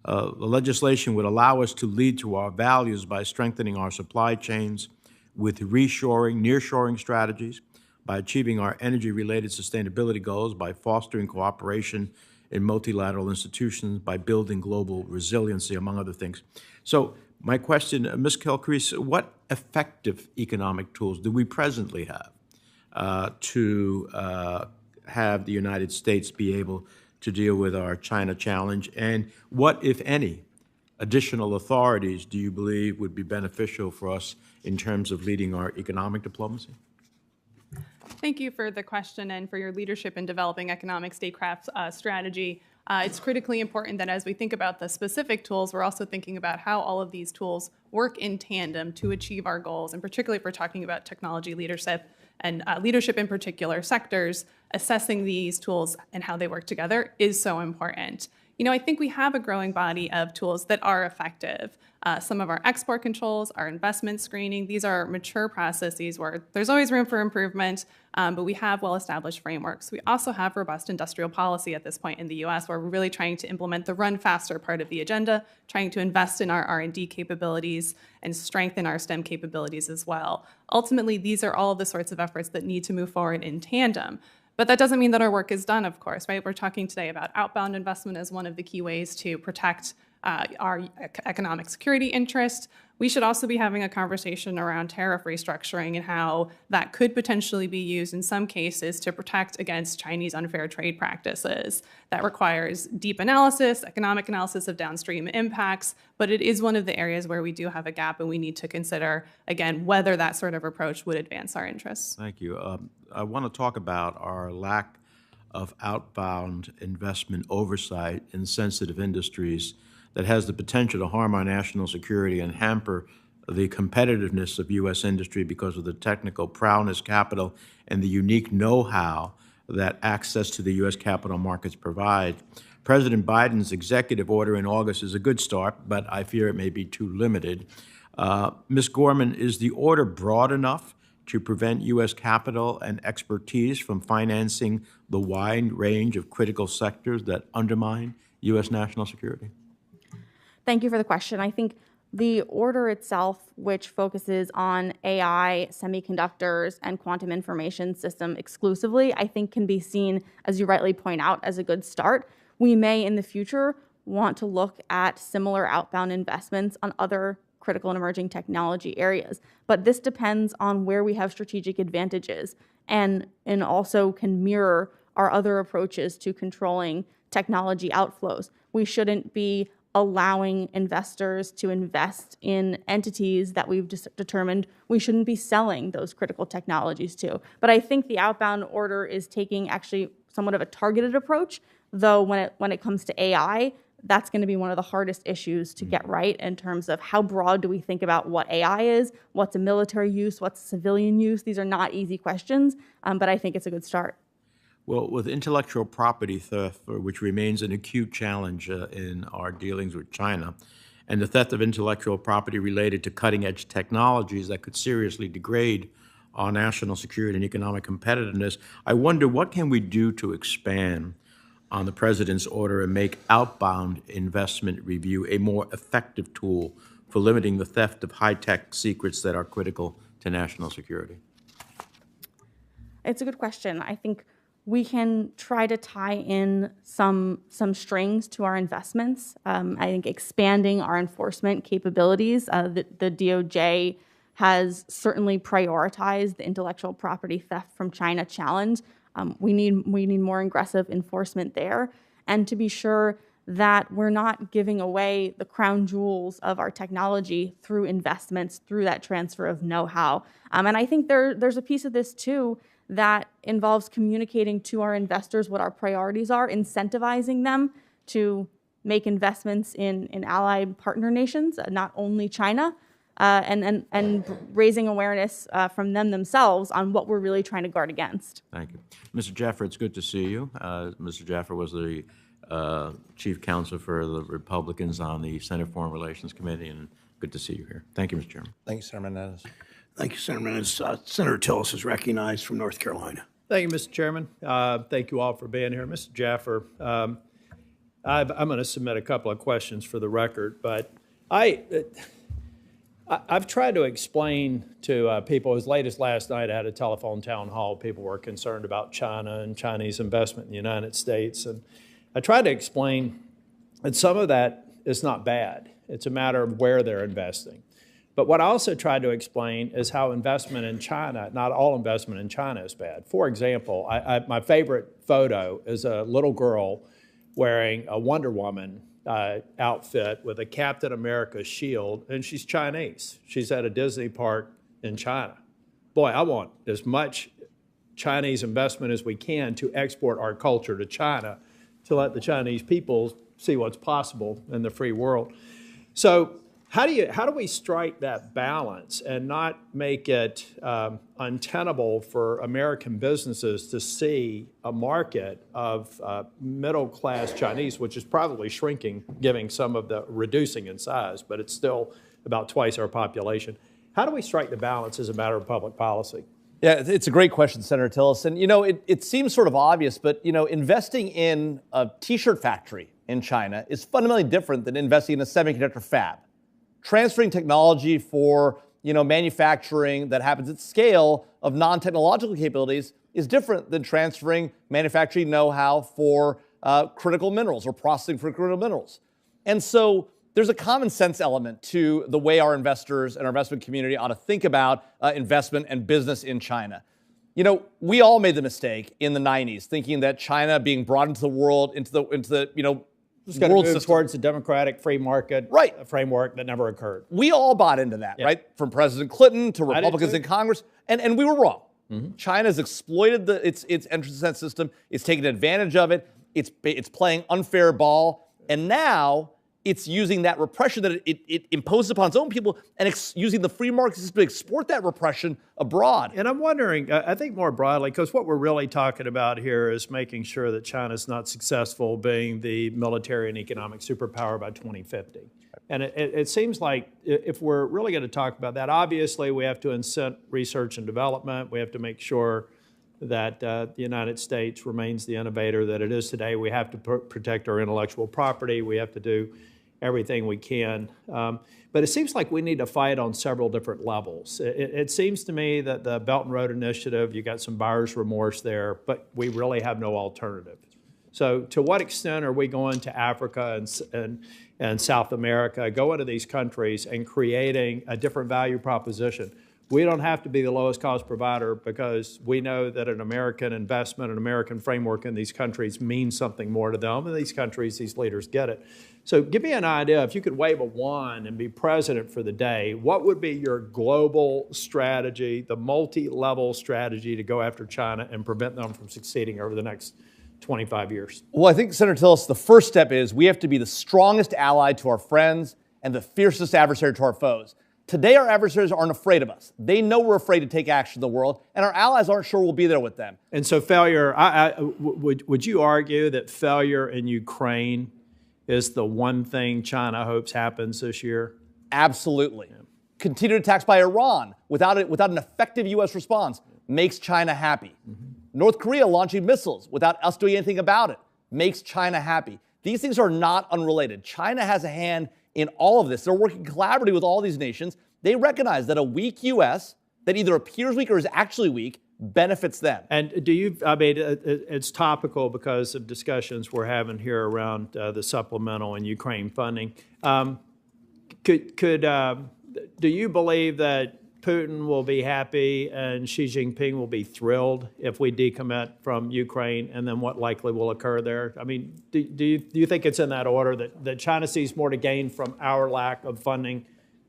The legislation would allow us to lead to our values by strengthening our supply chains with reshoring, nearshoring strategies, by achieving our energy-related sustainability goals, by fostering cooperation in multilateral institutions, by building global resiliency, among other things. So my question, Ms. Kilcrease, what effective economic tools do we presently have to have the United States be able to deal with our China challenge? And what, if any, additional authorities do you believe would be beneficial for us in terms of leading our economic diplomacy? Thank you for the question and for your leadership in developing economic statecraft strategy. It's critically important that as we think about the specific tools, we're also thinking about how all of these tools work in tandem to achieve our goals, and particularly if we're talking about technology leadership and leadership in particular sectors, assessing these tools and how they work together is so important. I think we have a growing body of tools that are effective. Some of our export controls, our investment screening, these are mature processes where there's always room for improvement, but we have well-established frameworks. We also have robust industrial policy at this point in the U.S. where we're really trying to implement the run faster part of the agenda, trying to invest in our R&D capabilities and strengthen our STEM capabilities as well. Ultimately, these are all the sorts of efforts that need to move forward in tandem. But that doesn't mean that our work is done, of course, right? We're talking today about outbound investment as one of the key ways to protect our economic security interest. We should also be having a conversation around tariff restructuring and how that could potentially be used in some cases to protect against Chinese unfair trade practices. That requires deep analysis, economic analysis of downstream impacts, but it is one of the areas where we do have a gap and we need to consider, again, whether that sort of approach would advance our interests. Thank you. I want to talk about our lack of outbound investment oversight in sensitive industries that has the potential to harm our national security and hamper the competitiveness of U.S. industry because of the technical prowess, capital, and the unique know-how that access to the U.S. capital markets provide. President Biden's executive order in August is a good start, but I fear it may be too limited. Ms. Gorman, is the order broad enough to prevent U.S. capital and expertise from financing the wide range of critical sectors that undermine U.S. national security? Thank you for the question. I think the order itself, which focuses on AI, semiconductors, and quantum information system exclusively, I think can be seen, as you rightly point out, as a good start. We may in the future want to look at similar outbound investments on other critical and emerging technology areas. But this depends on where we have strategic advantages and also can mirror our other approaches to controlling technology outflows. We shouldn't be allowing investors to invest in entities that we've determined we shouldn't be selling those critical technologies to. But I think the outbound order is taking actually somewhat of a targeted approach, though when it comes to AI, that's going to be one of the hardest issues to get right in terms of how broad do we think about what AI is, what's a military use, what's civilian use. These are not easy questions, but I think it's a good start. Well, with intellectual property theft, which remains an acute challenge in our dealings with China, and the theft of intellectual property related to cutting-edge technologies that could seriously degrade our national security and economic competitiveness, I wonder what can we do to expand on the President's order and make outbound investment review a more effective tool for limiting the theft of high-tech secrets that are critical to national security? It's a good question. I think we can try to tie in some strings to our investments. I think expanding our enforcement capabilities. The DOJ has certainly prioritized the intellectual property theft from China challenge. We need more aggressive enforcement there, and to be sure that we're not giving away the crown jewels of our technology through investments, through that transfer of know-how. And I think there's a piece of this too that involves communicating to our investors what our priorities are, incentivizing them to make investments in allied partner nations, not only China, and raising awareness from them themselves on what we're really trying to guard against. Thank you. Mr. Jaffer, it's good to see you. Mr. Jaffer was the chief counsel for the Republicans on the Senate Foreign Relations Committee, and good to see you here. Thank you, Mr. Chairman. Thank you, Senator Menendez. Thank you, Senator Menendez. Senator Tillis is recognized from North Carolina. Thank you, Mr. Chairman. Thank you all for being here. Mr. Jaffer, I'm going to submit a couple of questions for the record, but I've tried to explain to people, as late as last night, I had a telephone town hall. People were concerned about China and Chinese investment in the United States. And I tried to explain that some of that is not bad. It's a matter of where they're investing. But what I also tried to explain is how investment in China, not all investment in China is bad. For example, my favorite photo is a little girl wearing a Wonder Woman outfit with a Captain America shield, and she's Chinese. She's at a Disney park in China. Boy, I want as much Chinese investment as we can to export our culture to China to let the Chinese people see what's possible in the free world. So how do we strike that balance and not make it untenable for American businesses to see a market of middle-class Chinese, which is probably shrinking, given some of the reducing in size, but it's still about twice our population. How do we strike the balance as a matter of public policy? Yeah, it's a great question, Senator Tillis. And, it seems sort of obvious, but, investing in a T-shirt factory in China is fundamentally different than investing in a semiconductor fab. Transferring technology for, manufacturing that happens at scale of non-technological capabilities is different than transferring manufacturing know-how for critical minerals or processing for critical minerals. And so there's a common sense element to the way our investors and our investment community ought to think about investment and business in China. We all made the mistake in the 90s thinking that China being brought into the world, into the It's going to world move system towards a democratic free market framework that never occurred. We all bought into that, right? From President Clinton to Republicans in Congress, and we were wrong. China's exploited its entrance to that system. It's taken advantage of it. It's playing unfair ball, and now it's using that repression that it imposes upon its own people and using the free market system to export that repression abroad. And I'm wondering, I think more broadly, because what we're really talking about here is making sure that China's not successful being the military and economic superpower by 2050. And it seems like if we're really going to talk about that, obviously we have to incent research and development. We have to make sure that the United States remains the innovator that it is today. We have to protect our intellectual property. We have to do everything we can. But it seems like we need to fight on several different levels. It seems to me that the Belt and Road Initiative, you got some buyer's remorse there, but we really have no alternative. So to what extent are we going to Africa and South America, going to these countries and creating a different value proposition? We don't have to be the lowest cost provider because we know that an American investment, an American framework in these countries means something more to them. And these countries, these leaders get it. So give me an idea, if you could wave a wand and be president for the day, what would be your global strategy, the multi-level strategy to go after China and prevent them from succeeding over the next 25 years? Well, I think, Senator Tillis, the first step is we have to be the strongest ally to our friends and the fiercest adversary to our foes. Today, our adversaries aren't afraid of us. They know we're afraid to take action in the world, and our allies aren't sure we'll be there with them. And so failure, would you argue that failure in Ukraine is the one thing China hopes happens this year? Absolutely. Yeah. Continued attacks by Iran without an effective U.S. response makes China happy. North Korea launching missiles without us doing anything about it makes China happy. These things are not unrelated. China has a hand in all of this. They're working collaboratively with all these nations. They recognize that a weak U.S. that either appears weak or is actually weak benefits them. And do you, it's topical because of discussions we're having here around the supplemental and Ukraine funding. Do you believe that Putin will be happy and Xi Jinping will be thrilled if we decommit from Ukraine, and then what likely will occur there? I mean, do you think it's in that order that China sees more to gain from our lack of funding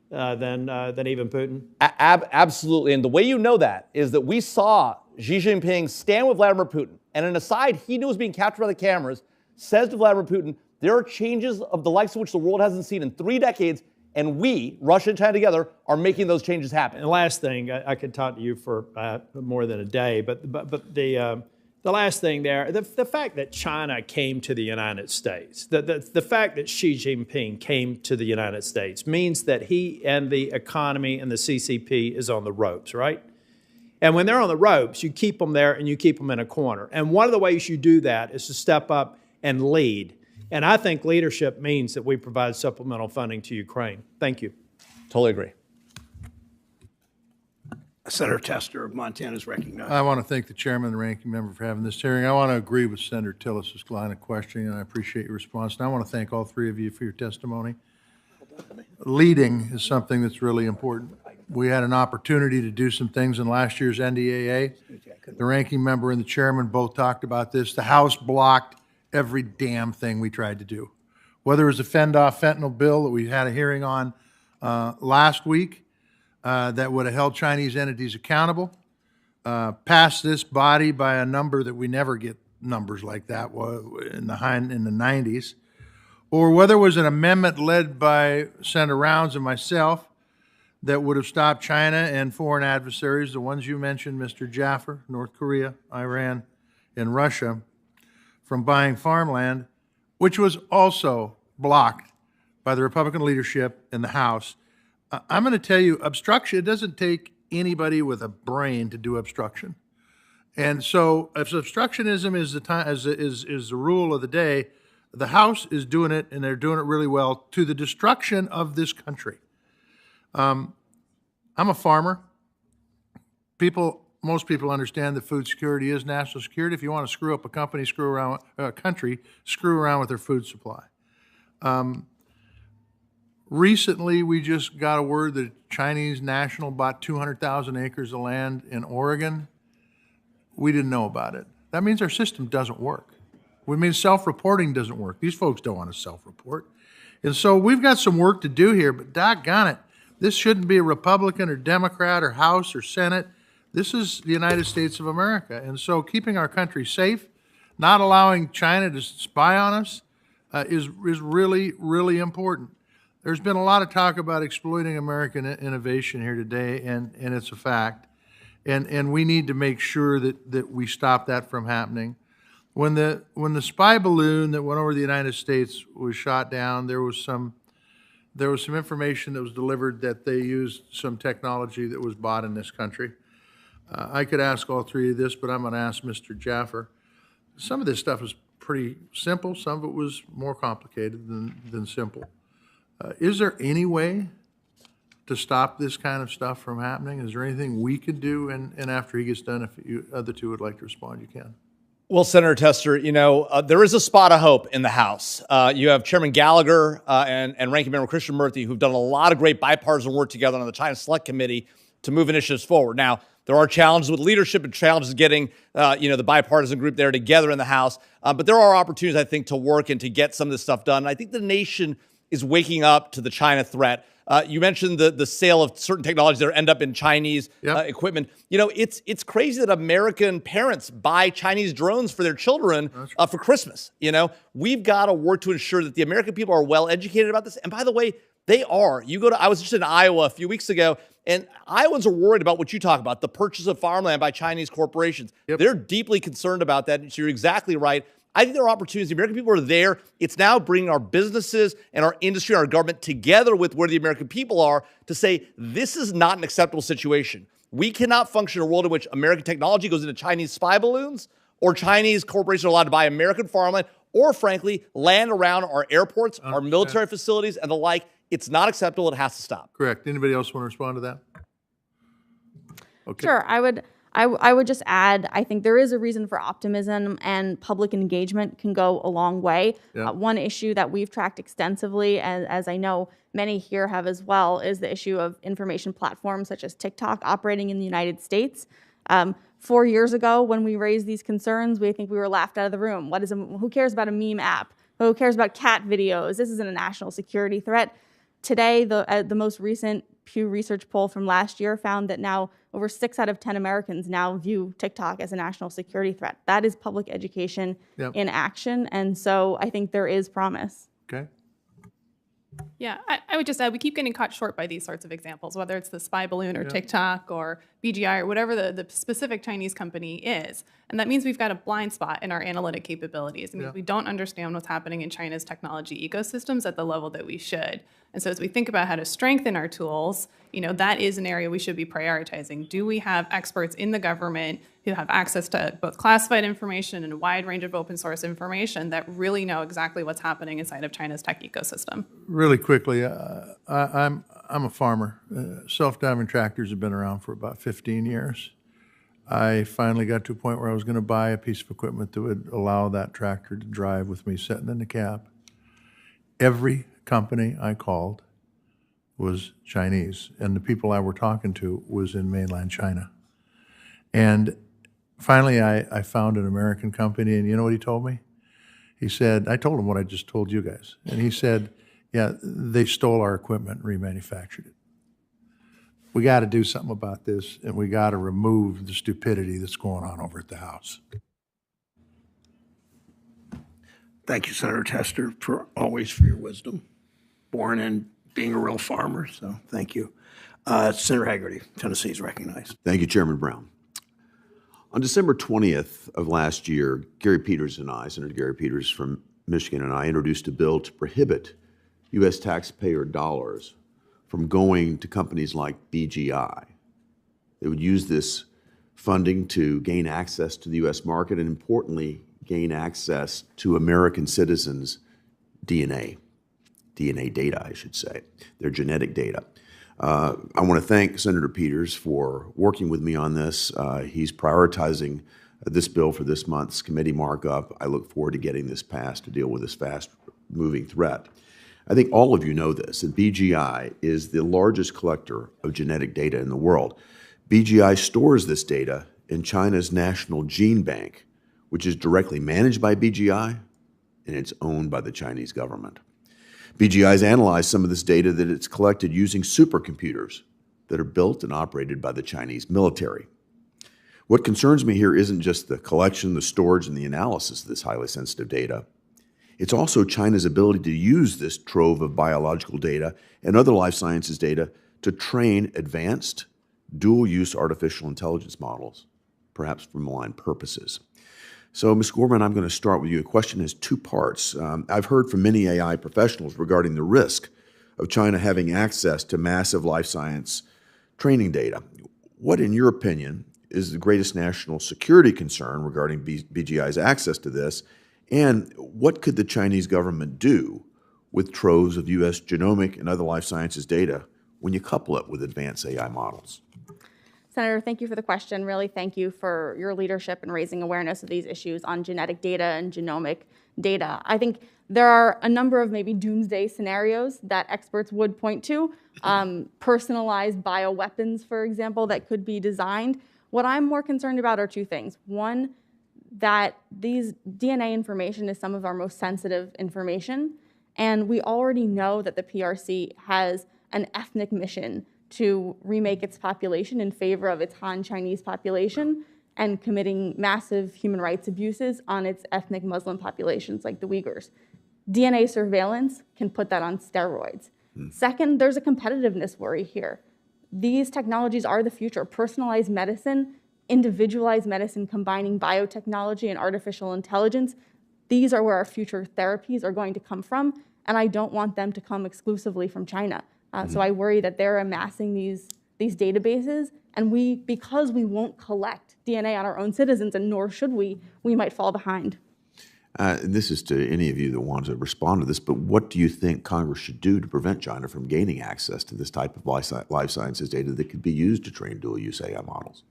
than even Putin? Absolutely. And the way you know that is that we saw Xi Jinping stand with Vladimir Putin, and an aside he knew was being captured by the cameras, says to Vladimir Putin, there are changes of the likes of which the world hasn't seen in 3 decades, and we, Russia and China together, are making those changes happen. And the last thing, I could talk to you for more than a day, but the last thing there, the fact that China came to the United States, the fact that Xi Jinping came to the United States means that he and the economy and the CCP is on the ropes, right? And when they're on the ropes, you keep them there and you keep them in a corner. And one of the ways you do that is to step up and lead. And I think leadership means that we provide supplemental funding to Ukraine. Thank you. Totally agree. Senator Tester of Montana is recognized. I want to thank the chairman and the ranking member for having this hearing. I want to agree with Senator Tillis' line of questioning, and I appreciate your response. And I want to thank all three of you for your testimony. Leading is something that's really important. We had an opportunity to do some things in last year's NDAA. The ranking member and the chairman both talked about this. The House blocked every damn thing we tried to do. Whether it was the fend-off fentanyl bill that we had a hearing on last week that would have held Chinese entities accountable, passed this body by a number that we never get numbers like that in the 90s, or whether it was an amendment led by Senator Rounds and myself that would have stopped China and foreign adversaries, the ones you mentioned, Mr. Jaffer, North Korea, Iran, and Russia, from buying farmland, which was also blocked by the Republican leadership in the House. I'm going to tell you, obstruction, it doesn't take anybody with a brain to do obstruction. And so if obstructionism is the rule of the day, the House is doing it, and they're doing it really well, to the destruction of this country. I'm a farmer. Most people understand that food security is national security. If you want to screw up a company, screw around with their food supply. Recently, we just got a word that Chinese national bought 200,000 acres of land in Oregon. We didn't know about it. That means our system doesn't work. We mean self-reporting doesn't work. These folks don't want to self-report. And so we've got some work to do here, but doggone it, this shouldn't be a Republican or Democrat or House or Senate. This is the United States of America. And so keeping our country safe, not allowing China to spy on us is really, really important. There's been a lot of talk about exploiting American innovation here today, and it's a fact. And we need to make sure that we stop that from happening. When the spy balloon that went over the United States was shot down, there was some information that was delivered that they used some technology that was bought in this country. I could ask all three of this, but I'm going to ask Mr. Jaffer. Some of this stuff is pretty simple. Some of it was more complicated than simple. Is there any way to stop this kind of stuff from happening? Is there anything we could do? And after he gets done, if you other two would like to respond, you can. Well, Senator Tester, there is a spot of hope in the House. You have Chairman Gallagher and Ranking Member Christian Murthy, who've done a lot of great bipartisan work together on the China Select Committee to move initiatives forward. Now, there are challenges with leadership and challenges getting, the bipartisan group there together in the House. But there are opportunities, I think, to work and to get some of this stuff done. And I think the nation is waking up to the China threat. You mentioned the sale of certain technologies that end up in Chinese equipment. It's crazy that American parents buy Chinese drones for their children for Christmas. We've got to work to ensure that the American people are well educated about this. And by the way, they are. I was just in Iowa a few weeks ago, and Iowans are worried about what you talk about, the purchase of farmland by Chinese corporations. Yep. They're deeply concerned about that, and so you're exactly right. I think there are opportunities. The American people are there. It's now bringing our businesses and our industry and our government together with where the American people are to say this is not an acceptable situation. We cannot function in a world in which American technology goes into Chinese spy balloons, or Chinese corporations are allowed to buy American farmland, or frankly, land around our airports, our military facilities, and the like. It's not acceptable. It has to stop. Correct. Anybody else want to respond to that? Okay. Sure. I would just add, I think there is a reason for optimism, and public engagement can go a long way. Yeah. One issue that we've tracked extensively, as I know many here have as well, is the issue of information platforms such as TikTok operating in the United States. 4 years ago, when we raised these concerns, we think we were laughed out of the room. Who cares about a meme app? Who cares about cat videos? This isn't a national security threat. Today, the most recent Pew Research poll from last year found that now over 6 out of 10 Americans now view TikTok as a national security threat. That is public education in action, and so I think there is promise. Okay. Yeah, I would just add, we keep getting caught short by these sorts of examples, whether it's the spy balloon or TikTok or BGI or whatever the specific Chinese company is. And that means we've got a blind spot in our analytic capabilities. It means we don't understand what's happening in China's technology ecosystems at the level that we should. And so as we think about how to strengthen our tools, that is an area we should be prioritizing. Do we have experts in the government who have access to both classified information and a wide range of open source information that really know exactly what's happening inside of China's tech ecosystem? Really quickly, I'm a farmer. Self-driving tractors have been around for about 15 years. I finally got to a point where I was going to buy a piece of equipment that would allow that tractor to drive with me sitting in the cab. Every company I called was Chinese, and the people I were talking to was in mainland China. And finally, I found an American company, and you know what he told me? He said, I told him what I just told you guys, and he said, yeah, they stole our equipment and remanufactured it. We got to do something about this, and we got to remove the stupidity that's going on over at the House. Thank you, Senator Tester, for your wisdom. Born in being a real farmer, so thank you. Senator Haggerty, Tennessee is recognized. Thank you, Chairman Brown. On December 20th of last year, Gary Peters and I, Senator Gary Peters from Michigan, and I introduced a bill to prohibit U.S. taxpayer dollars from going to companies like BGI. They would use this funding to gain access to the U.S. market and, importantly, gain access to American citizens' DNA data, I should say, their genetic data. I want to thank Senator Peters for working with me on this. He's prioritizing this bill for this month's committee markup. I look forward to getting this passed to deal with this fast-moving threat. I think all of you know this, that BGI is the largest collector of genetic data in the world. BGI stores this data in China's National Gene Bank, which is directly managed by BGI, and it's owned by the Chinese government. BGI has analyzed some of this data that it's collected using supercomputers that are built and operated by the Chinese military. What concerns me here isn't just the collection, the storage, and the analysis of this highly sensitive data. It's also China's ability to use this trove of biological data and other life sciences data to train advanced dual-use artificial intelligence models, perhaps for malign purposes. So, Ms. Gorman, I'm going to start with you. The question has two parts. I've heard from many AI professionals regarding the risk of China having access to massive life science training data. What, in your opinion, is the greatest national security concern regarding BGI's access to this? And what could the Chinese government do with troves of U.S. genomic and other life sciences data when you couple it with advanced AI models? Senator, thank you for the question. Really, thank you for your leadership in raising awareness of these issues on genetic data and genomic data. I think there are a number of maybe doomsday scenarios that experts would point to, personalized bioweapons, for example, that could be designed. What I'm more concerned about are two things. One, that these DNA information is some of our most sensitive information, and we already know that the PRC has an ethnic mission to remake its population in favor of its Han Chinese population and committing massive human rights abuses on its ethnic Muslim populations like the Uyghurs. DNA surveillance can put that on steroids. Second, there's a competitiveness worry here. These technologies are the future. Personalized medicine, individualized medicine combining biotechnology and artificial intelligence, these are where our future therapies are going to come from, and I don't want them to come exclusively from China. So I worry that they're amassing these databases, and because we won't collect DNA on our own citizens, and nor should we might fall behind. This is to any of you that want to respond to this, but what do you think Congress should do to prevent China from gaining access to this type of life sciences data that could be used to train dual-use AI models?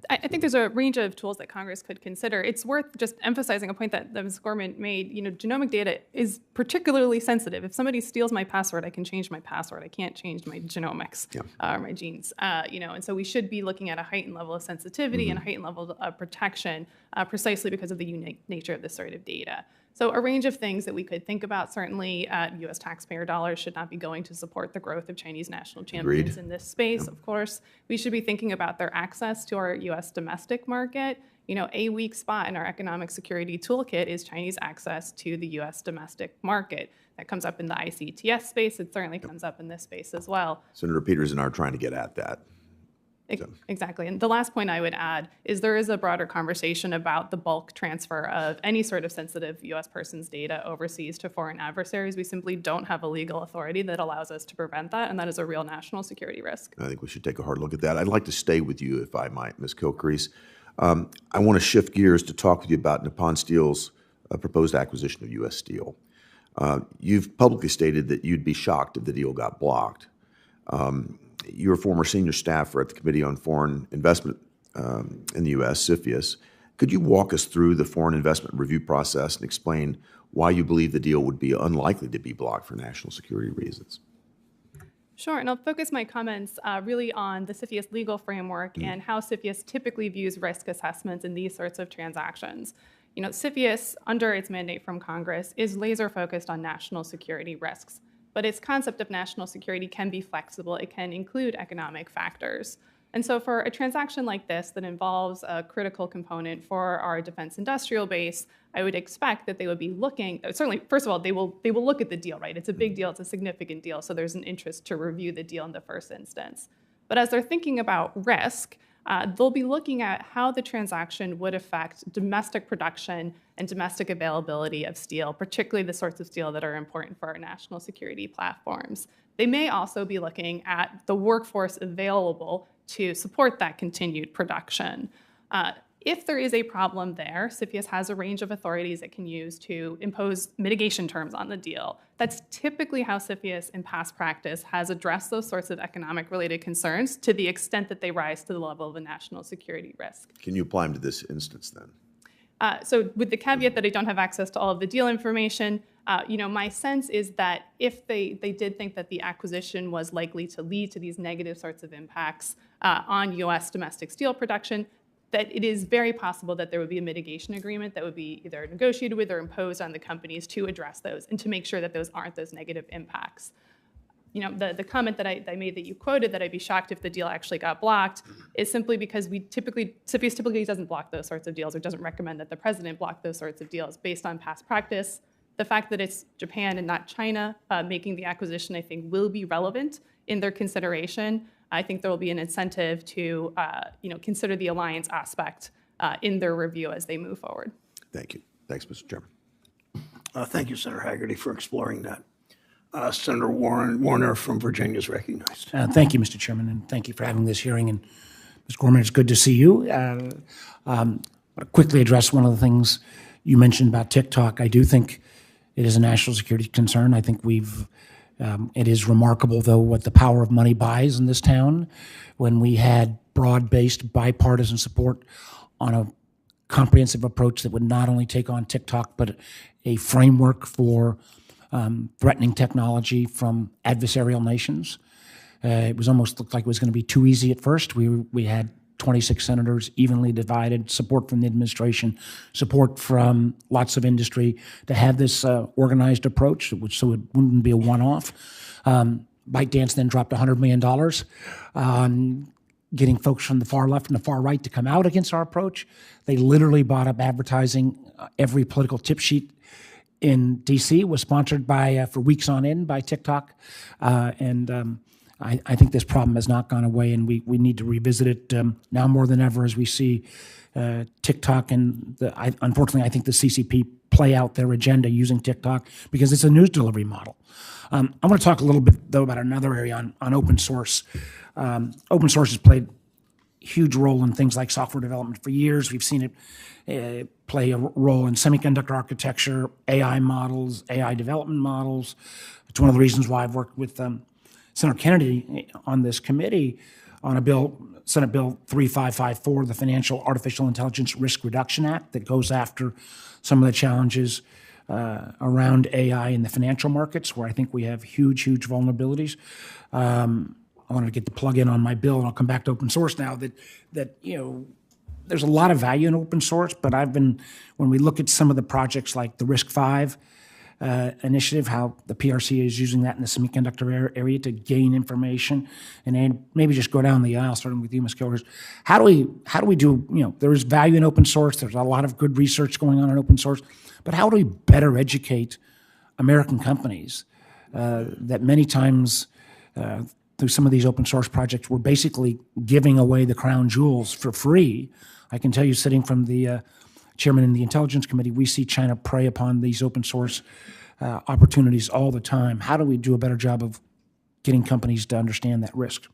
I think there's a range of tools that Congress could consider. It's worth just emphasizing a point that Ms. Gorman made. Genomic data is particularly sensitive. If somebody steals my password, I can change my password. I can't change my genomics or my genes. And so we should be looking at a heightened level of sensitivity and a heightened level of protection precisely because of the unique nature of this sort of data. So a range of things that we could think about. Certainly, U.S. taxpayer dollars should not be going to support the growth of Chinese national champions in this space. Of course, we should be thinking about their access to our U.S. domestic market. A weak spot in our economic security toolkit is Chinese access to the U.S. domestic market. That comes up in the ICTS space. It certainly comes up in this space as well. Senator Peters and I are trying to get at that. Exactly. And the last point I would add is there is a broader conversation about the bulk transfer of any sort of sensitive U.S. person's data overseas to foreign adversaries. We simply don't have a legal authority that allows us to prevent that, and that is a real national security risk. I think we should take a hard look at that. I'd like to stay with you, if I might, Ms. Kilcrease. I want to shift gears to talk with you about Nippon Steel's proposed acquisition of U.S. Steel. You've publicly stated that you'd be shocked if the deal got blocked. You're a former senior staffer at the Committee on Foreign Investment in the U.S., CFIUS. Could you walk us through the foreign investment review process and explain why you believe the deal would be unlikely to be blocked for national security reasons? Sure, and I'll focus my comments really on the CFIUS legal framework and how CFIUS typically views risk assessments in these sorts of transactions. CFIUS, under its mandate from Congress, is laser focused on national security risks. But its concept of national security can be flexible. It can include economic factors. And so for a transaction like this that involves a critical component for our defense industrial base, I would expect that they would be looking, certainly, first of all, they will look at the deal, right? It's a big deal, it's a significant deal, so there's an interest to review the deal in the first instance. But as they're thinking about risk, they'll be looking at how the transaction would affect domestic production and domestic availability of steel, particularly the sorts of steel that are important for our national security platforms. They may also be looking at the workforce available to support that continued production. If there is a problem there, CFIUS has a range of authorities it can use to impose mitigation terms on the deal. That's typically how CFIUS in past practice has addressed those sorts of economic-related concerns to the extent that they rise to the level of a national security risk. Can you apply them to this instance then? So with the caveat that I don't have access to all of the deal information, my sense is that if they did think that the acquisition was likely to lead to these negative sorts of impacts on U.S. domestic steel production, that it is very possible that there would be a mitigation agreement that would be either negotiated with or imposed on the companies to address those and to make sure that those aren't those negative impacts. The comment that I made that you quoted, that I'd be shocked if the deal actually got blocked, is simply because CFIUS typically doesn't block those sorts of deals or doesn't recommend that the president block those sorts of deals based on past practice. The fact that it's Japan and not China making the acquisition, I think, will be relevant in their consideration. I think there will be an incentive to consider the alliance aspect in their review as they move forward. Thank you. Thanks, Mr. Chairman. Thank you, Senator Haggerty, for exploring that. Senator Warner from Virginia is recognized. Thank you, Mr. Chairman, and thank you for having this hearing. And Ms. Gorman, it's good to see you. I'll quickly address one of the things you mentioned about TikTok. I do think it is a national security concern. I think it is remarkable, though, what the power of money buys in this town. When we had broad-based bipartisan support on a comprehensive approach that would not only take on TikTok, but a framework for threatening technology from adversarial nations. It was almost looked like it was going to be too easy at first. We had 26 senators, evenly divided, support from the administration, support from lots of industry to have this organized approach, so it wouldn't be a one-off. ByteDance then dropped $100 million on getting folks from the far left and the far right to come out against our approach. They literally bought up advertising. Every political tip sheet in D.C. was sponsored for weeks on end by TikTok. I think this problem has not gone away, and we need to revisit it now more than ever as we see TikTok and, unfortunately, I think the CCP play out their agenda using TikTok because it's a news delivery model. I want to talk a little bit, though, about another area on open source. Open source has played a huge role in things like software development for years. We've seen it play a role in semiconductor architecture, AI models, AI development models. It's one of the reasons why I've worked with Senator Kennedy on this committee on a bill, Senate Bill 3554, the Financial Artificial Intelligence Risk Reduction Act, that goes after some of the challenges around AI in the financial markets, where I think we have huge vulnerabilities. I wanted to get the plug in on my bill, and I'll come back to open source now, that there's a lot of value in open source, but when we look at some of the projects like the RISC-V initiative, how the PRC is using that in the semiconductor area to gain information, and then maybe just go down the aisle, starting with you, Ms. Kilcrease. How do we do, there is value in open source, there's a lot of good research going on in open source, but how do we better educate American companies that many times through some of these open source projects, we're basically giving away the crown jewels for free. I can tell you, sitting from the chairman in the Intelligence Committee, we see China prey upon these open source opportunities all the time. How do we do a better job of getting companies to understand that risk?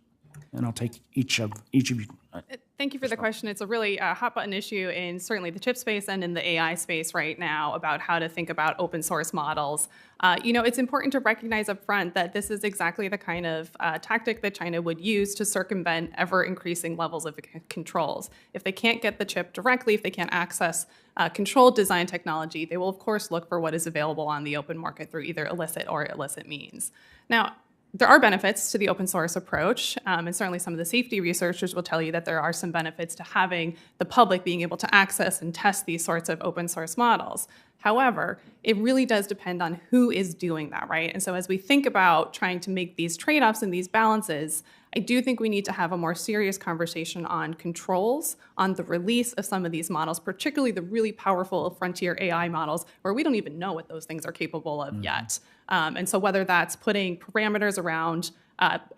And I'll take each of you. Thank you for the question. It's a really hot button issue in certainly the chip space and in the AI space right now about how to think about open source models. It's important to recognize up front that this is exactly the kind of tactic that China would use to circumvent ever increasing levels of controls. If they can't get the chip directly, if they can't access controlled design technology, they will of course look for what is available on the open market through either illicit or illicit means. Now, there are benefits to the open source approach, and certainly some of the safety researchers will tell you that there are some benefits to having the public being able to access and test these sorts of open source models. However, it really does depend on who is doing that, right? And so as we think about trying to make these trade-offs and these balances, I do think we need to have a more serious conversation on controls, on the release of some of these models, particularly the really powerful frontier AI models, where we don't even know what those things are capable of yet. And so whether that's putting parameters around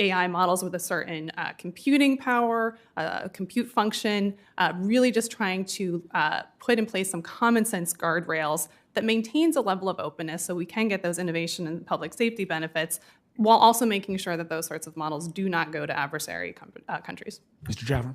AI models with a certain computing power, compute function, really just trying to put in place some common sense guardrails that maintains a level of openness so we can get those innovation and public safety benefits, while also making sure that those sorts of models do not go to adversary countries. Mr. Jaffer.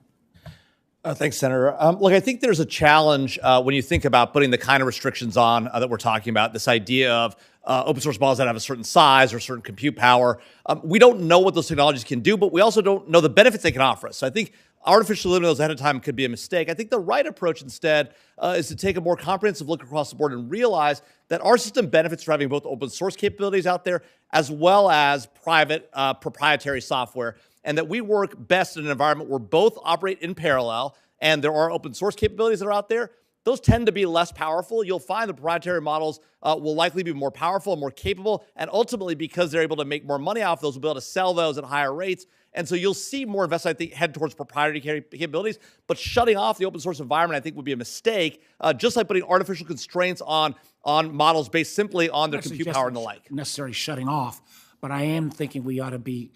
Thanks, Senator. Look, I think there's a challenge when you think about putting the kind of restrictions on that we're talking about, this idea of open source models that have a certain size or certain compute power. We don't know what those technologies can do, but we also don't know the benefits they can offer us. So I think artificially limiting those ahead of time could be a mistake. I think the right approach instead is to take a more comprehensive look across the board and realize that our system benefits from having both open source capabilities out there as well as private proprietary software, and that we work best in an environment where both operate in parallel and there are open source capabilities that are out there. Those tend to be less powerful. You'll find the proprietary models will likely be more powerful and more capable, and ultimately, because they're able to make more money off those, we'll be able to sell those at higher rates. And so you'll see more investment, I think, head towards proprietary capabilities. But shutting off the open source environment, I think, would be a mistake, just like putting artificial constraints on models based simply on their compute power and the like. Necessarily shutting off, but I am thinking we ought to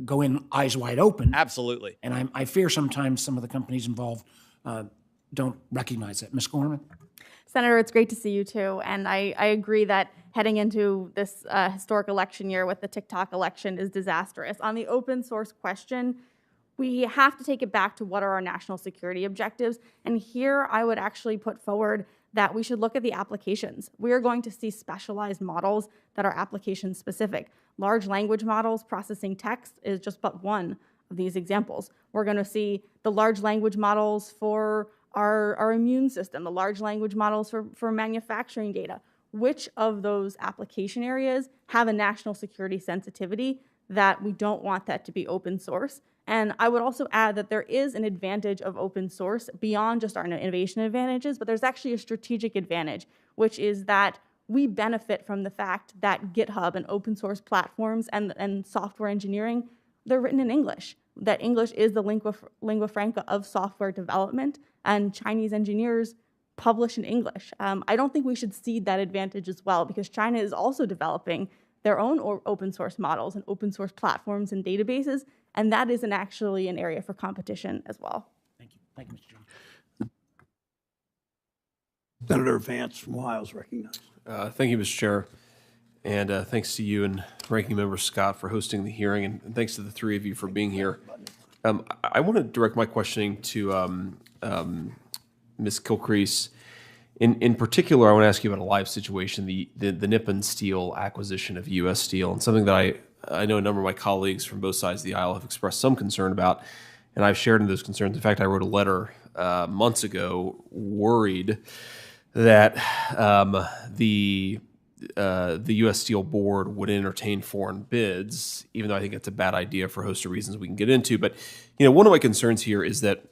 go in eyes wide open. Absolutely. And I fear sometimes some of the companies involved don't recognize it. Ms. Gorman? Senator, it's great to see you too. And I agree that heading into this historic election year with the TikTok election is disastrous. On the open source question, we have to take it back to what are our national security objectives. And here I would actually put forward that we should look at the applications. We are going to see specialized models that are application specific. Large language models processing text is just but one of these examples. We're going to see the large language models for our immune system, the large language models for manufacturing data. Which of those application areas have a national security sensitivity that we don't want that to be open source? And I would also add that there is an advantage of open source beyond just our innovation advantages, but there's actually a strategic advantage, which is that we benefit from the fact that GitHub and open source platforms and software engineering, they're written in English. That English is the lingua franca of software development, and Chinese engineers publish in English. I don't think we should cede that advantage as well, because China is also developing their own open source models and open source platforms and databases, and that isn't actually an area for competition as well. Thank you. Thank you, Mr. Jones. Senator Vance from Ohio is recognized. Thank you, Mr. Chair. And thanks to you and Ranking Member Scott for hosting the hearing, and thanks to the three of you for being here. I want to direct my questioning to Ms. Kilcrease. In particular, I want to ask you about a live situation, the Nippon Steel acquisition of U.S. Steel, and something that I know a number of my colleagues from both sides of the aisle have expressed some concern about, and I've shared in those concerns. In fact, I wrote a letter months ago worried that the U.S. Steel board would entertain foreign bids, even though I think it's a bad idea for a host of reasons we can get into. But one of my concerns here is that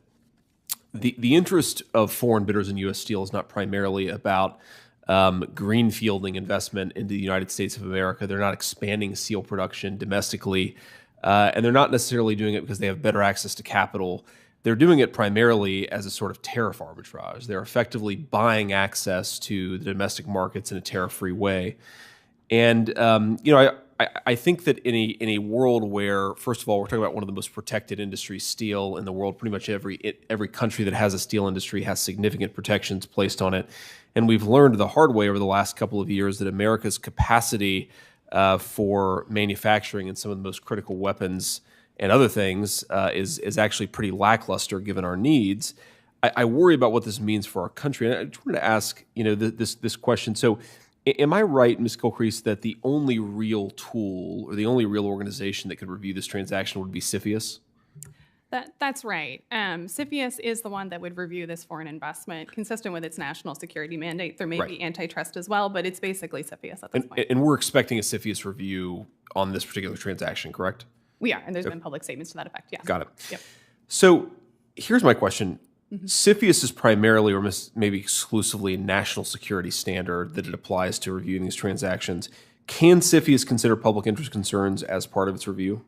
the interest of foreign bidders in U.S. Steel is not primarily about greenfielding investment into the United States of America. They're not expanding steel production domestically, and they're not necessarily doing it because they have better access to capital. They're doing it primarily as a sort of tariff arbitrage. They're effectively buying access to the domestic markets in a tariff-free way. And I think that in a world where, first of all, we're talking about one of the most protected industries, steel, in the world, pretty much every country that has a steel industry has significant protections placed on it. And we've learned the hard way over the last couple of years that America's capacity for manufacturing in some of the most critical weapons and other things is actually pretty lackluster given our needs. I worry about what this means for our country. And I just wanted to ask, this question. So, am I right, Ms. Kilcrease, that the only real tool or the only real organization that could review this transaction would be CFIUS? That's right. CFIUS is the one that would review this foreign investment consistent with its national security mandate. There may be antitrust as well, but it's basically CFIUS at this point. And we're expecting a CFIUS review on this particular transaction, correct? We are, and there's been public statements to that effect, yes. Got it. Yep. So here's my question. CFIUS is primarily or maybe exclusively a national security standard that it applies to reviewing these transactions. Can CFIUS consider public interest concerns as part of its review?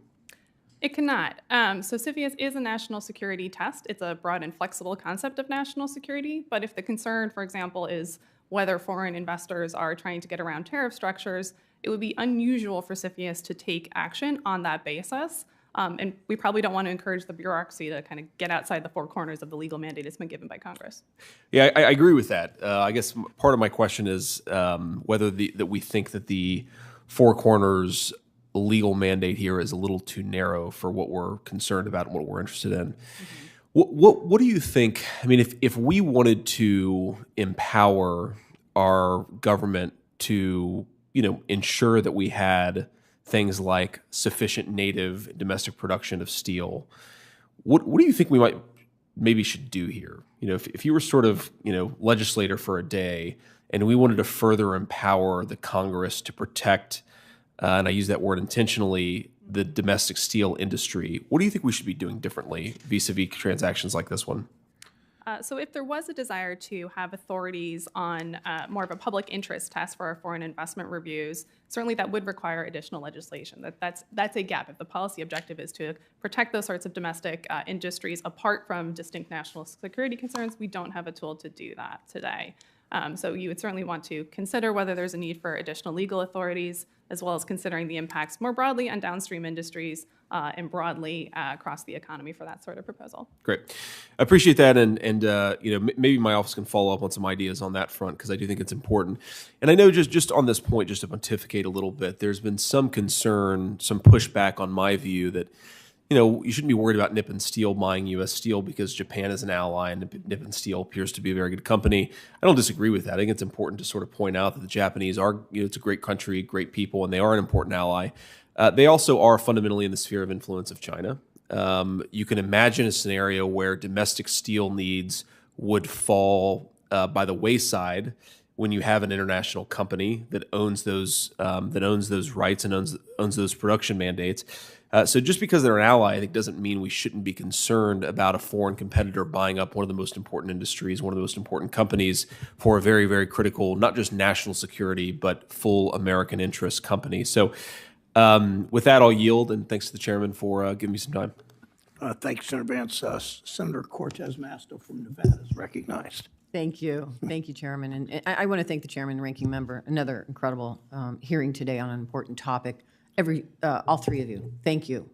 It cannot. So CFIUS is a national security test. It's a broad and flexible concept of national security. But if the concern, for example, is whether foreign investors are trying to get around tariff structures, it would be unusual for CFIUS to take action on that basis. And we probably don't want to encourage the bureaucracy to kind of get outside the four corners of the legal mandate that's been given by Congress. Yeah, I agree with that. I guess part of my question is whether that we think that the four corners legal mandate here is a little too narrow for what we're concerned about and what we're interested in. Mm-hmm. What do you think? I mean, if we wanted to empower our government to, ensure that we had things like sufficient native domestic production of steel, what do you think we maybe should do here? If you were sort of, legislator for a day and we wanted to further empower the Congress to protect, and I use that word intentionally, the domestic steel industry, what do you think we should be doing differently vis-a-vis transactions like this one? So if there was a desire to have authorities on more of a public interest test for our foreign investment reviews, certainly that would require additional legislation. That's a gap. If the policy objective is to protect those sorts of domestic industries apart from distinct national security concerns, we don't have a tool to do that today. So you would certainly want to consider whether there's a need for additional legal authorities, as well as considering the impacts more broadly on downstream industries and broadly across the economy for that sort of proposal. Great. I appreciate that. And maybe my office can follow up on some ideas on that front, because I do think it's important. And I know just on this point, just to pontificate a little bit, there's been some concern, some pushback on my view that you shouldn't be worried about Nippon Steel buying U.S. steel because Japan is an ally and Nippon Steel appears to be a very good company. I don't disagree with that. I think it's important to sort of point out that the Japanese are, it's a great country, great people, and they are an important ally. They also are fundamentally in the sphere of influence of China. You can imagine a scenario where domestic steel needs would fall by the wayside when you have an international company that owns those rights and owns those production mandates. So just because they're an ally, I think, doesn't mean we shouldn't be concerned about a foreign competitor buying up one of the most important industries, one of the most important companies for a very, very critical, not just national security, but full American interest company. So with that, I'll yield, and thanks to the chairman for giving me some time. Thank you, Senator Vance. Senator Cortez Masto from Nevada is recognized. Thank you. Thank you, Chairman. And I want to thank the Chairman and Ranking Member. Another incredible hearing today on an important topic. All three of you, thank you,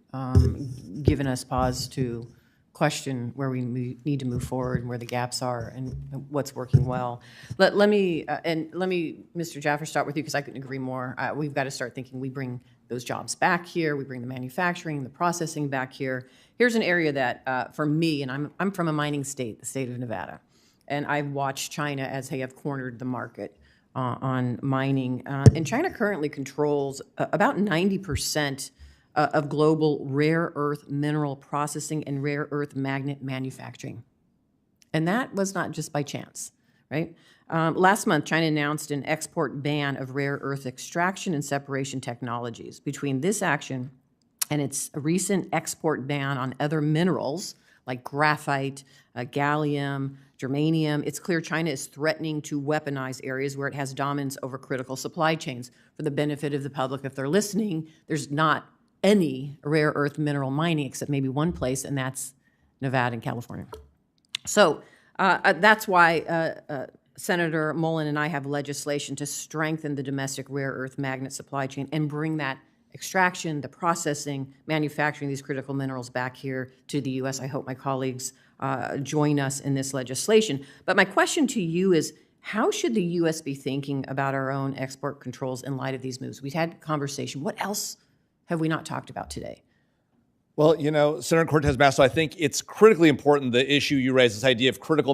giving us pause to question where we need to move forward and where the gaps are and what's working well. Let me, Mr. Jaffer, start with you because I couldn't agree more. We've got to start thinking we bring those jobs back here, we bring the manufacturing, the processing back here. Here's an area that, for me, and I'm from a mining state, the state of Nevada, and I've watched China as they have cornered the market on mining. And China currently controls about 90% of global rare earth mineral processing and rare earth magnet manufacturing. And that was not just by chance, right? Last month, China announced an export ban of rare earth extraction and separation technologies. Between this action and its recent export ban on other minerals like graphite, gallium, germanium, it's clear China is threatening to weaponize areas where it has dominance over critical supply chains. For the benefit of the public, if they're listening, there's not any rare earth mineral mining except maybe one place, and that's Nevada and California. So that's why Senator Mullen and I have legislation to strengthen the domestic rare earth magnet supply chain and bring that extraction, the processing, manufacturing these critical minerals back here to the U.S. I hope my colleagues join us in this legislation. But my question to you is, how should the U.S. be thinking about our own export controls in light of these moves? We've had conversation. What else have we not talked about today? Well, Senator Cortez Masto, I think it's critically important, the issue you raised, this idea of critical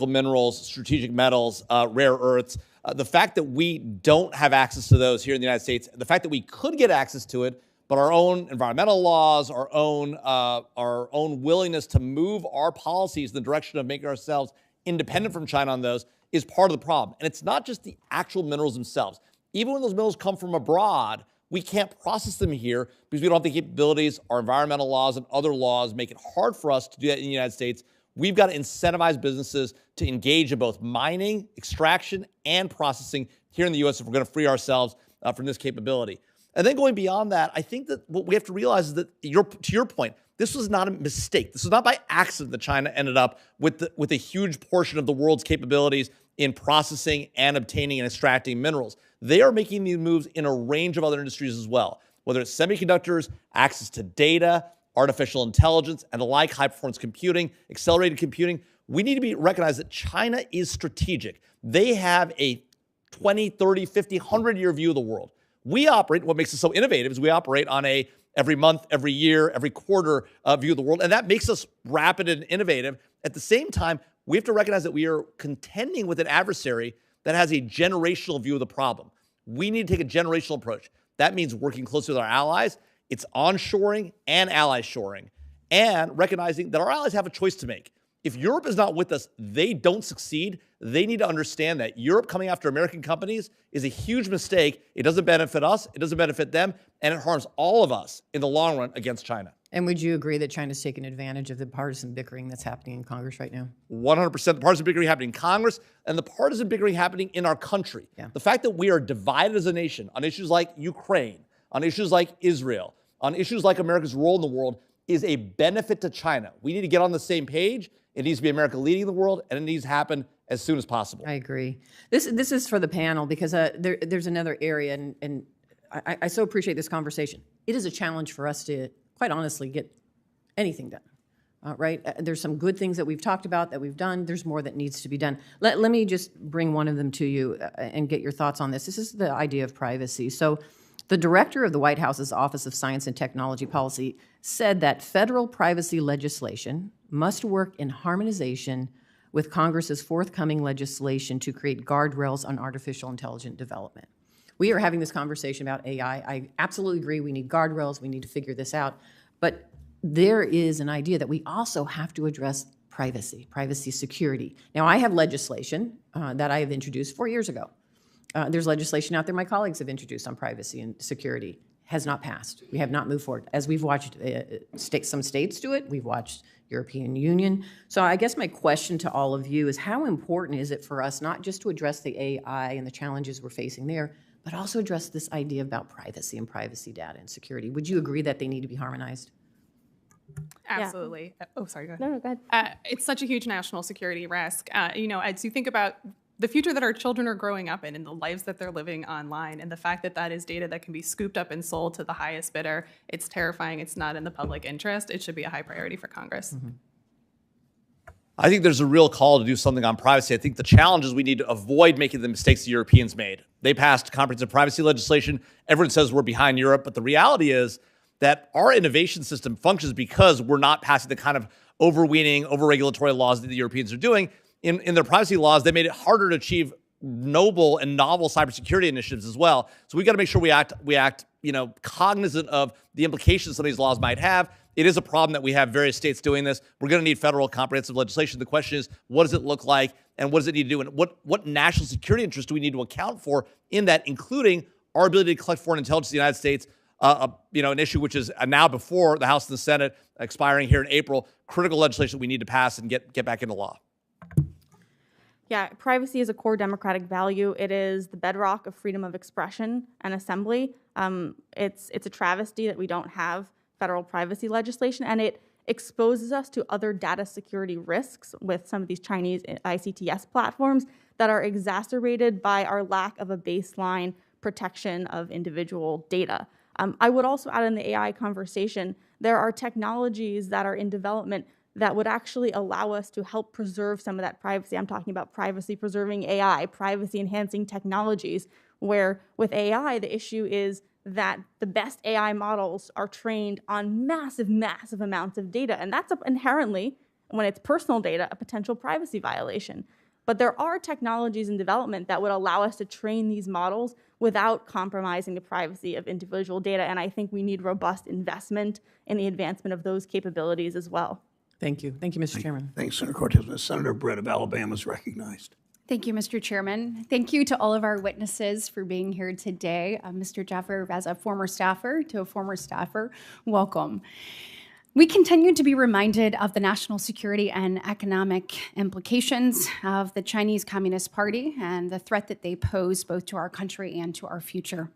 minerals, strategic metals, rare earths. The fact that we don't have access to those here in the United States, the fact that we could get access to it, but our own environmental laws, our own willingness to move our policies in the direction of making ourselves independent from China on those is part of the problem. And it's not just the actual minerals themselves. Even when those minerals come from abroad, we can't process them here because we don't have the capabilities. Our environmental laws and other laws make it hard for us to do that in the United States. We've got to incentivize businesses to engage in both mining, extraction, and processing here in the U.S. if we're going to free ourselves from this capability. And then going beyond that, I think that what we have to realize is that, to your point, this was not a mistake. This was not by accident that China ended up with a huge portion of the world's capabilities in processing and obtaining and extracting minerals. They are making these moves in a range of other industries as well, whether it's semiconductors, access to data, artificial intelligence, and the like, high-performance computing, accelerated computing. We need to recognize that China is strategic. They have a 20, 30, 50, 100-year view of the world. We operate, what makes us so innovative is we operate on a every month, every year, every quarter view of the world, and that makes us rapid and innovative. At the same time, we have to recognize that we are contending with an adversary that has a generational view of the problem. We need to take a generational approach. That means working closely with our allies. It's onshoring and ally shoring, and recognizing that our allies have a choice to make. If Europe is not with us, they don't succeed. They need to understand that Europe coming after American companies is a huge mistake. It doesn't benefit us, it doesn't benefit them, and it harms all of us in the long run against China. And would you agree that China's taken advantage of the partisan bickering that's happening in Congress right now? 100%. The partisan bickering happening in Congress and the partisan bickering happening in our country. Yeah. The fact that we are divided as a nation on issues like Ukraine, on issues like Israel, on issues like America's role in the world is a benefit to China. We need to get on the same page. It needs to be America leading the world, and it needs to happen as soon as possible. I agree. This is for the panel because there's another area, and I so appreciate this conversation. It is a challenge for us to, quite honestly, get anything done, right? There's some good things that we've talked about, that we've done. There's more that needs to be done. Let me just bring one of them to you and get your thoughts on this. This is the idea of privacy. So the director of the White House's Office of Science and Technology Policy said that federal privacy legislation must work in harmonization with Congress's forthcoming legislation to create guardrails on artificial intelligence development. We are having this conversation about AI. I absolutely agree we need guardrails, we need to figure this out, but there is an idea that we also have to address privacy security. Now, I have legislation that I have introduced 4 years ago. There's legislation out there my colleagues have introduced on privacy and security. Has not passed. We have not moved forward. As we've watched some states do it, we've watched European Union. So I guess my question to all of you is how important is it for us not just to address the AI and the challenges we're facing there, but also address this idea about privacy and privacy data and security? Would you agree that they need to be harmonized? Absolutely. Oh, sorry, go ahead. No, go ahead. It's such a huge national security risk. As you think about the future that our children are growing up in and the lives that they're living online, and the fact that that is data that can be scooped up and sold to the highest bidder, it's terrifying. It's not in the public interest. It should be a high priority for Congress. Mm-hmm. I think there's a real call to do something on privacy. I think the challenge is we need to avoid making the mistakes the Europeans made. They passed comprehensive privacy legislation. Everyone says we're behind Europe, but the reality is that our innovation system functions because we're not passing the kind of overweening, over-regulatory laws that the Europeans are doing. In their privacy laws, they made it harder to achieve noble and novel cybersecurity initiatives as well. So we got to make sure we act, cognizant of the implications some of these laws might have. It is a problem that we have various states doing this. We're going to need federal comprehensive legislation. The question is, what does it look like, and what does it need to do, and what national security interests do we need to account for in that, including our ability to collect foreign intelligence in the United States, an issue which is now before the House and the Senate, expiring here in April. Critical legislation we need to pass and get back into law. Yeah, privacy is a core democratic value. It is the bedrock of freedom of expression and assembly. It's a travesty that we don't have federal privacy legislation, and it exposes us to other data security risks with some of these Chinese ICTS platforms that are exacerbated by our lack of a baseline protection of individual data. I would also add in the AI conversation, there are technologies that are in development that would actually allow us to help preserve some of that privacy. I'm talking about privacy-preserving AI, privacy-enhancing technologies, where with AI, the issue is that the best AI models are trained on massive, massive amounts of data. And that's inherently, when it's personal data, a potential privacy violation. But there are technologies in development that would allow us to train these models without compromising the privacy of individual data. And I think we need robust investment in the advancement of those capabilities as well. Thank you. Thank you, Mr. Chairman. Thanks, Senator Cortez. Senator Britt of Alabama is recognized. Thank you, Mr. Chairman. Thank you to all of our witnesses for being here today. Mr. Jaffer, as a former staffer to a former staffer, welcome. We continue to be reminded of the national security and economic implications of the Chinese Communist Party and the threat that they pose both to our country and to our future.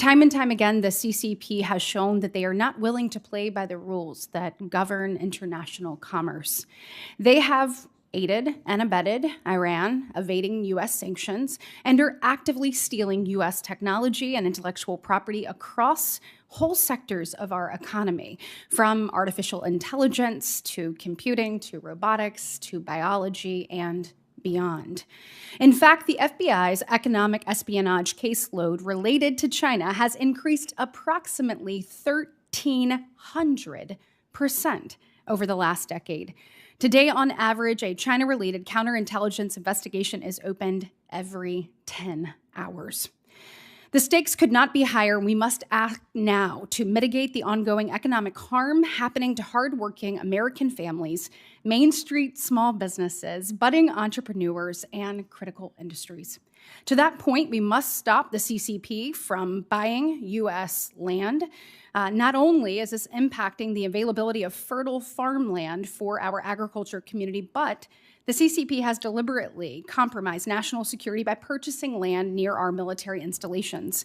Time and time again, the CCP has shown that they are not willing to play by the rules that govern international commerce. They have aided and abetted Iran evading U.S. sanctions and are actively stealing U.S. technology and intellectual property across whole sectors of our economy, from artificial intelligence to computing to robotics to biology and beyond. In fact, the FBI's economic espionage caseload related to China has increased approximately 1,300% over the last decade. Today, on average, a China-related counterintelligence investigation is opened every 10 hours. The stakes could not be higher. We must act now to mitigate the ongoing economic harm happening to hardworking American families, Main Street small businesses, budding entrepreneurs, and critical industries. To that point, we must stop the CCP from buying U.S. land. Not only is this impacting the availability of fertile farmland for our agriculture community, but the CCP has deliberately compromised national security by purchasing land near our military installations.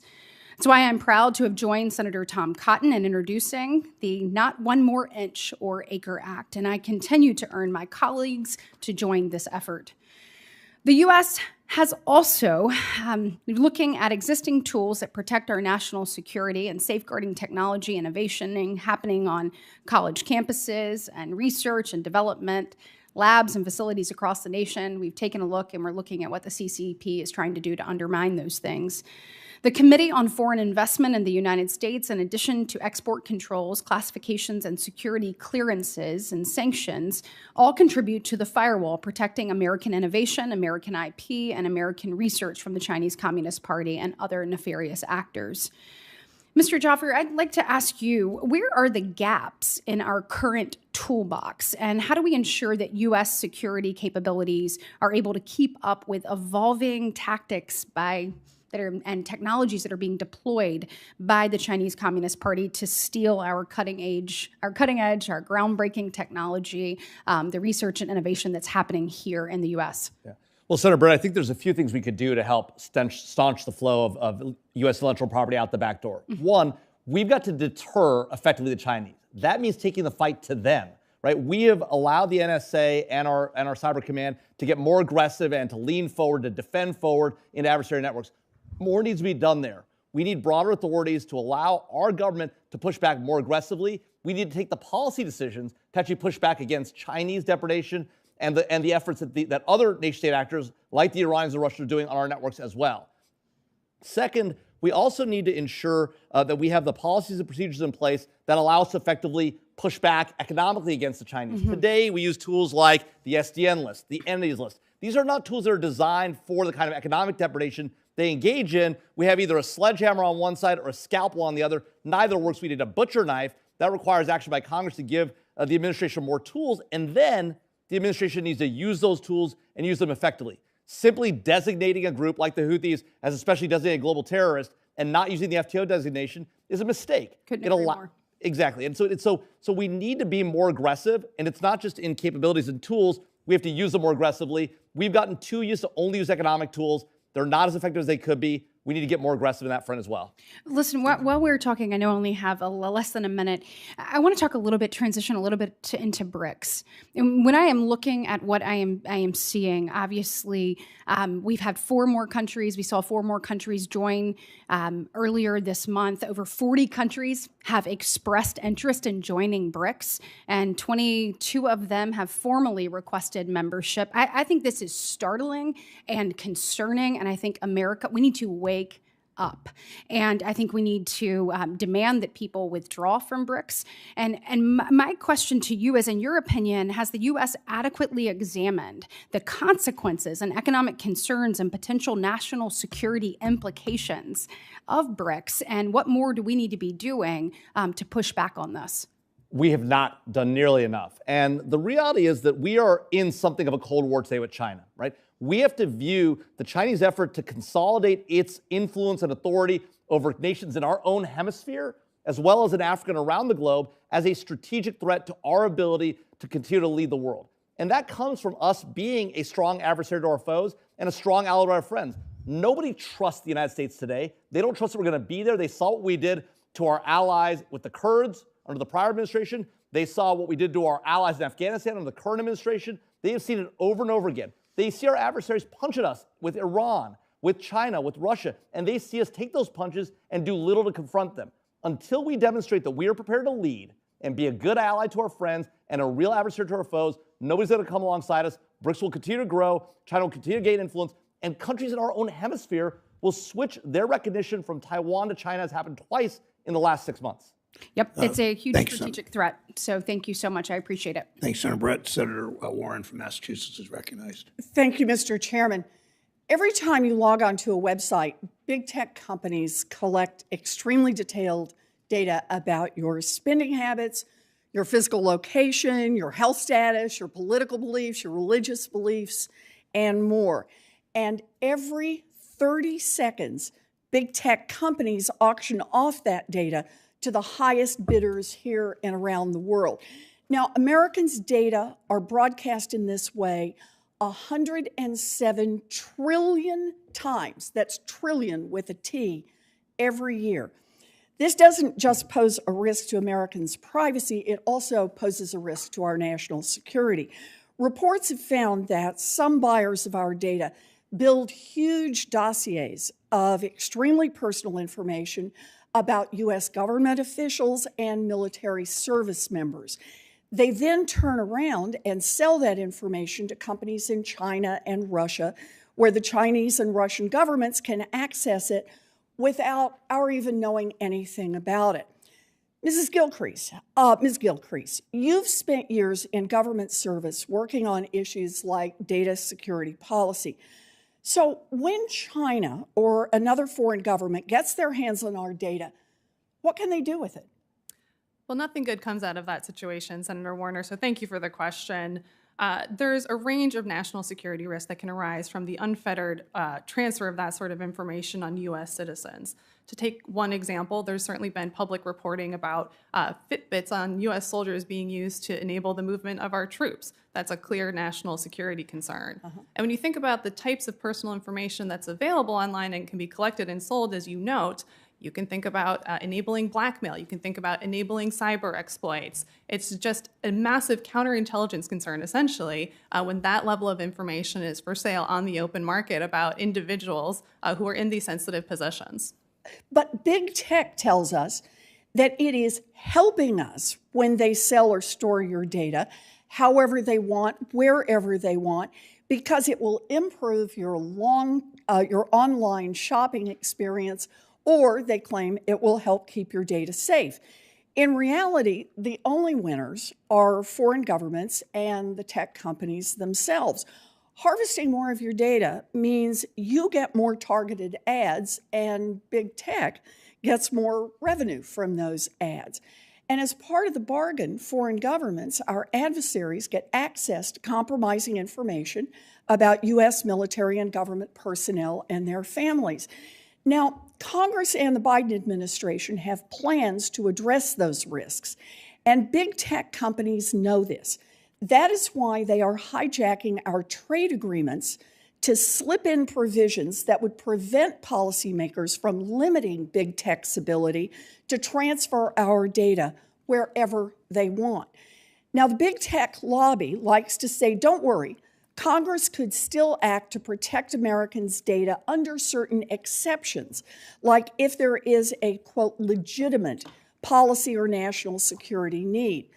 That's why I'm proud to have joined Senator Tom Cotton in introducing the Not One More Inch or Acre Act, and I continue to urge my colleagues to join this effort. The U.S. has also looking at existing tools that protect our national security and safeguarding technology innovation happening on college campuses and research and development, labs and facilities across the nation. We've taken a look and we're looking at what the CCP is trying to do to undermine those things. The Committee on Foreign Investment in the United States, in addition to export controls, classifications, and security clearances and sanctions, all contribute to the firewall protecting American innovation, American IP, and American research from the Chinese Communist Party and other nefarious actors. Mr. Jaffer, I'd like to ask you, where are the gaps in our current toolbox, and how do we ensure that U.S. security capabilities are able to keep up with evolving tactics and technologies that are being deployed by the Chinese Communist Party to steal our cutting edge, our groundbreaking technology, the research and innovation that's happening here in the U.S.? Yeah. Well, Senator Brett, I think there's a few things we could do to help staunch the flow of U.S. intellectual property out the back door. One, we've got to deter effectively the Chinese. That means taking the fight to them, right? We have allowed the NSA and our Cyber Command to get more aggressive and to lean forward, to defend forward into adversary networks. More needs to be done there. We need broader authorities to allow our government to push back more aggressively. We need to take the policy decisions to actually push back against Chinese depredation and the efforts that other nation-state actors like the Iranians and Russia are doing on our networks as well. Second, we also need to ensure that we have the policies and procedures in place that allow us to effectively push back economically against the Chinese. Today, we use tools like the SDN list, the entities list. These are not tools that are designed for the kind of economic depredation they engage in. We have either a sledgehammer on one side or a scalpel on the other. Neither works. We need a butcher knife. That requires action by Congress to give the administration more tools, and then the administration needs to use those tools and use them effectively. Simply designating a group like the Houthis as a specially designated global terrorist and not using the FTO designation is a mistake. Couldn't agree more. Exactly. And so we need to be more aggressive, and it's not just in capabilities and tools. We have to use them more aggressively. We've gotten too used to only use economic tools. They're not as effective as they could be. We need to get more aggressive in that front as well. Listen, while we're talking, I know I only have less than a minute. I want to talk transition a little bit into BRICS. And when I am looking at what I am seeing, obviously, we've had 4 more countries. We saw 4 more countries join earlier this month. Over 40 countries have expressed interest in joining BRICS, and 22 of them have formally requested membership. I think this is startling and concerning, and I think we need to wake up. And I think we need to demand that people withdraw from BRICS. And my question to you is, in your opinion, has the U.S. adequately examined the consequences and economic concerns and potential national security implications of BRICS? And what more do we need to be doing to push back on this? We have not done nearly enough. And the reality is that we are in something of a Cold War today with China, right? We have to view the Chinese effort to consolidate its influence and authority over nations in our own hemisphere as well as in Africa and around the globe, as a strategic threat to our ability to continue to lead the world. And that comes from us being a strong adversary to our foes and a strong ally to our friends. Nobody trusts the United States today. They don't trust that we're going to be there. They saw what we did to our allies with the Kurds under the prior administration. They saw what we did to our allies in Afghanistan under the current administration. They have seen it over and over again. They see our adversaries punch at us with Iran, with China, with Russia, and they see us take those punches and do little to confront them. Until we demonstrate that we are prepared to lead and be a good ally to our friends and a real adversary to our foes, nobody's going to come alongside us. BRICS will continue to grow, China will continue to gain influence, and countries in our own hemisphere will switch their recognition from Taiwan to China, as happened twice in the last 6 months. Yep, it's a huge thanks, strategic threat. So thank you so much. I appreciate it. Thanks, Senator Brett. Senator Warren from Massachusetts is recognized. Thank you, Mr. Chairman. Every time you log onto a website, big tech companies collect extremely detailed data about your spending habits, your physical location, your health status, your political beliefs, your religious beliefs, and more. And every 30 seconds, big tech companies auction off that data to the highest bidders here and around the world. Now, Americans' data are broadcast in this way 107 trillion times. That's trillion with a T every year. This doesn't just pose a risk to Americans' privacy, it also poses a risk to our national security. Reports have found that some buyers of our data build huge dossiers of extremely personal information about U.S. government officials and military service members. They then turn around and sell that information to companies in China and Russia, where the Chinese and Russian governments can access it without our even knowing anything about it. Ms. Kilcrease, you've spent years in government service working on issues like data security policy. So when China or another foreign government gets their hands on our data, what can they do with it? Well, nothing good comes out of that situation, Senator Warner, so thank you for the question. There's a range of national security risks that can arise from the unfettered transfer of that sort of information on U.S. citizens. To take one example, there's certainly been public reporting about Fitbits on U.S. soldiers being used to enable the movement of our troops. That's a clear national security concern. And when you think about the types of personal information that's available online and can be collected and sold, as you note, you can think about enabling blackmail. You can think about enabling cyber exploits. It's just a massive counterintelligence concern, essentially, when that level of information is for sale on the open market about individuals who are in these sensitive positions. But big tech tells us that it is helping us when they sell or store your data however they want, wherever they want, because it will improve your online shopping experience, or they claim it will help keep your data safe. In reality, the only winners are foreign governments and the tech companies themselves. Harvesting more of your data means you get more targeted ads and big tech gets more revenue from those ads. And as part of the bargain, foreign governments, our adversaries, get access to compromising information about U.S. military and government personnel and their families. Now, Congress and the Biden administration have plans to address those risks, and big tech companies know this. That is why they are hijacking our trade agreements to slip in provisions that would prevent policymakers from limiting big tech's ability to transfer our data wherever they want. Now, the big tech lobby likes to say, don't worry, Congress could still act to protect Americans' data under certain exceptions, like if there is a, quote, legitimate policy or national security need.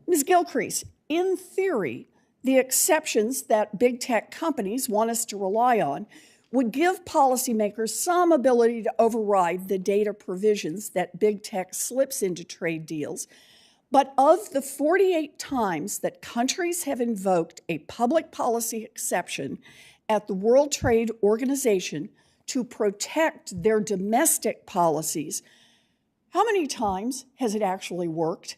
Ms. Kilcrease, in theory, the exceptions that big tech companies want us to rely on would give policymakers some ability to override the data provisions that big tech slips into trade deals. But of the 48 times that countries have invoked a public policy exception at the World Trade Organization to protect their domestic policies, how many times has it actually worked?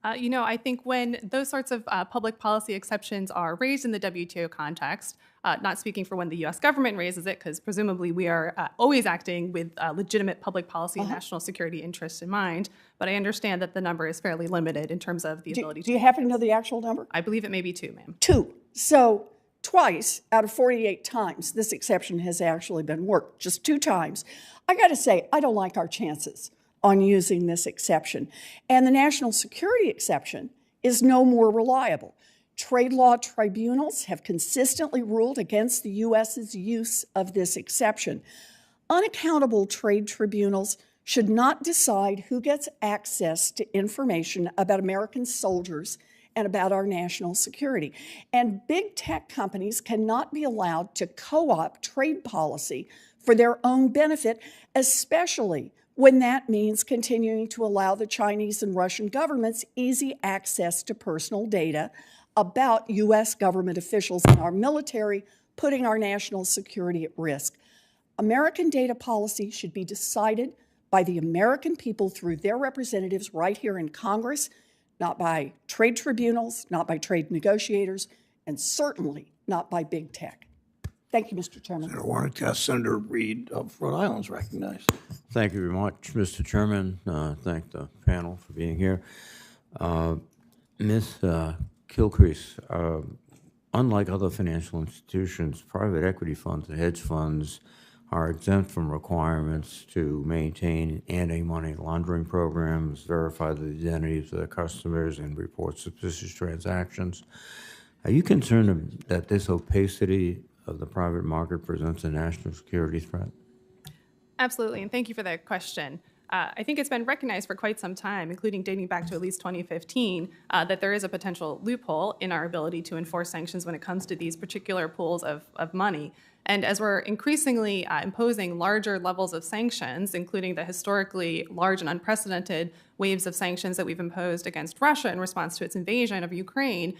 I think when those sorts of public policy exceptions are raised in the WTO context, not speaking for when the U.S. government raises it, because presumably we are always acting with legitimate public policy and national security interests in mind, but I understand that the number is fairly limited in terms of the ability to... Do you happen to know the actual number? I believe it may be 2, ma'am. 2. So twice out of 48 times this exception has actually been worked, just 2 times. I got to say, I don't like our chances on using this exception. And the national security exception is no more reliable. Trade law tribunals have consistently ruled against the U.S.'s use of this exception. Unaccountable trade tribunals should not decide who gets access to information about American soldiers and about our national security. And big tech companies cannot be allowed to co-opt trade policy for their own benefit, especially when that means continuing to allow the Chinese and Russian governments easy access to personal data about U.S. government officials and our military, putting our national security at risk. American data policy should be decided by the American people through their representatives right here in Congress, not by trade tribunals, not by trade negotiators, and certainly not by big tech. Thank you, Mr. Chairman. Senator Warren, Senator Reed of Rhode Island is recognized. Thank you very much, Mr. Chairman. Thank the panel for being here. Ms. Kilcrease, unlike other financial institutions, private equity funds and hedge funds are exempt from requirements to maintain anti-money laundering programs, verify the identities of their customers, and report suspicious transactions. Are you concerned that this opacity of the private market presents a national security threat? Absolutely, and thank you for that question. I think it's been recognized for quite some time, including dating back to at least 2015, that there is a potential loophole in our ability to enforce sanctions when it comes to these particular pools of money. And as we're increasingly imposing larger levels of sanctions, including the historically large and unprecedented waves of sanctions that we've imposed against Russia in response to its invasion of Ukraine,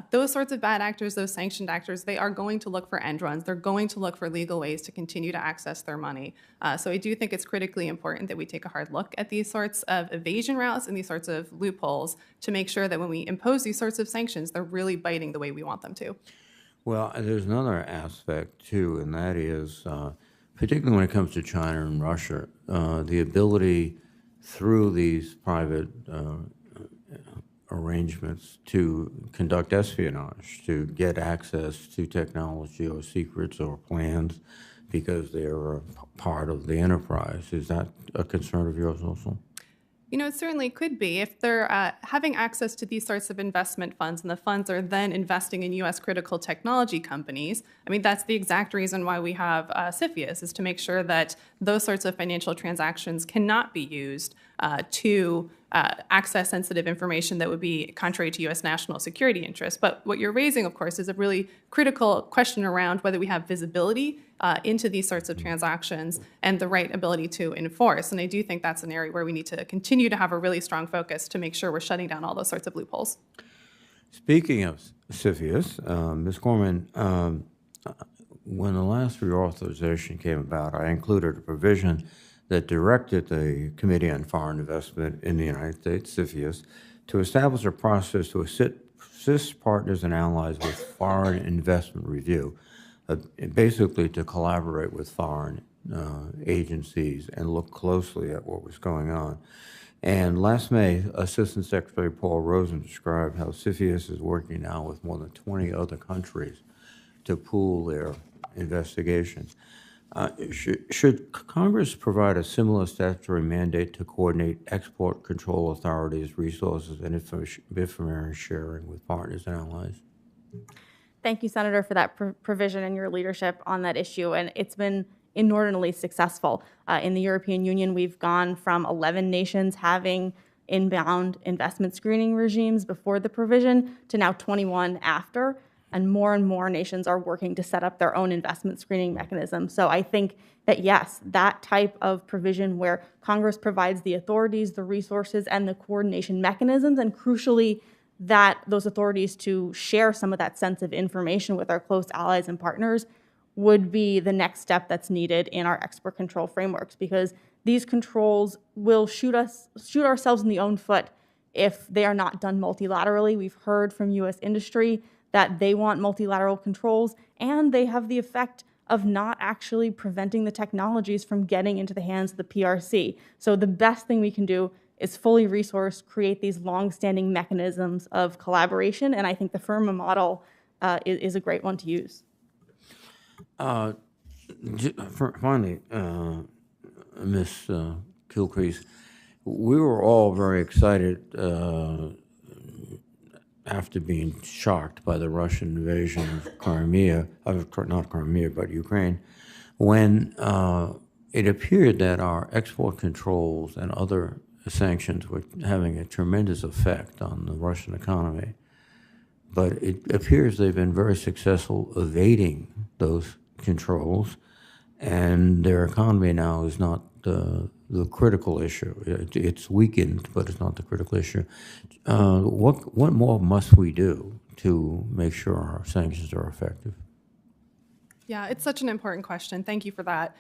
those sorts of bad actors, those sanctioned actors, they are going to look for end runs. They're going to look for legal ways to continue to access their money. So I do think it's critically important that we take a hard look at these sorts of evasion routes and these sorts of loopholes to make sure that when we impose these sorts of sanctions, they're really biting the way we want them to. Well, there's another aspect, too, and that is, particularly when it comes to China and Russia, the ability through these private arrangements to conduct espionage, to get access to technology or secrets or plans because they're a part of the enterprise. Is that a concern of yours also? It certainly could be. If they're having access to these sorts of investment funds and the funds are then investing in U.S. critical technology companies, that's the exact reason why we have CFIUS, is to make sure that those sorts of financial transactions cannot be used to access sensitive information that would be contrary to U.S. national security interests. But what you're raising, of course, is a really critical question around whether we have visibility into these sorts of transactions and the right ability to enforce. And I do think that's an area where we need to continue to have a really strong focus to make sure we're shutting down all those sorts of loopholes. Speaking of CFIUS, Ms. Gorman, when the last reauthorization came about, I included a provision that directed the Committee on Foreign Investment in the United States, CFIUS, to establish a process to assist partners and allies with foreign investment review, basically to collaborate with foreign agencies and look closely at what was going on. And last May, Assistant Secretary Paul Rosen described how CFIUS is working now with more than 20 other countries to pool their investigations. Should Congress provide a similar statutory mandate to coordinate export control authorities' resources and information sharing with partners and allies? Thank you, Senator, for that provision and your leadership on that issue. And it's been inordinately successful. In the European Union, we've gone from 11 nations having inbound investment screening regimes before the provision to now 21 after. And more nations are working to set up their own investment screening mechanism. So I think that, yes, that type of provision where Congress provides the authorities, the resources, and the coordination mechanisms, and crucially, that those authorities to share some of that sensitive information with our close allies and partners would be the next step that's needed in our export control frameworks, because these controls will shoot ourselves in the own foot if they are not done multilaterally. We've heard from U.S. industry that they want multilateral controls, and they have the effect of not actually preventing the technologies from getting into the hands of the PRC. So the best thing we can do is fully resource, create these long-standing mechanisms of collaboration, and I think the FIRMA model is a great one to use. Finally, Ms. Kilcrease, we were all very excited after being shocked by the Russian invasion of Crimea, not Crimea, but Ukraine, when it appeared that our export controls and other sanctions were having a tremendous effect on the Russian economy. But it appears they've been very successful evading those controls, and their economy now is not the critical issue. It's weakened, but it's not the critical issue. What more must we do to make sure our sanctions are effective? Yeah, it's such an important question. Thank you for that.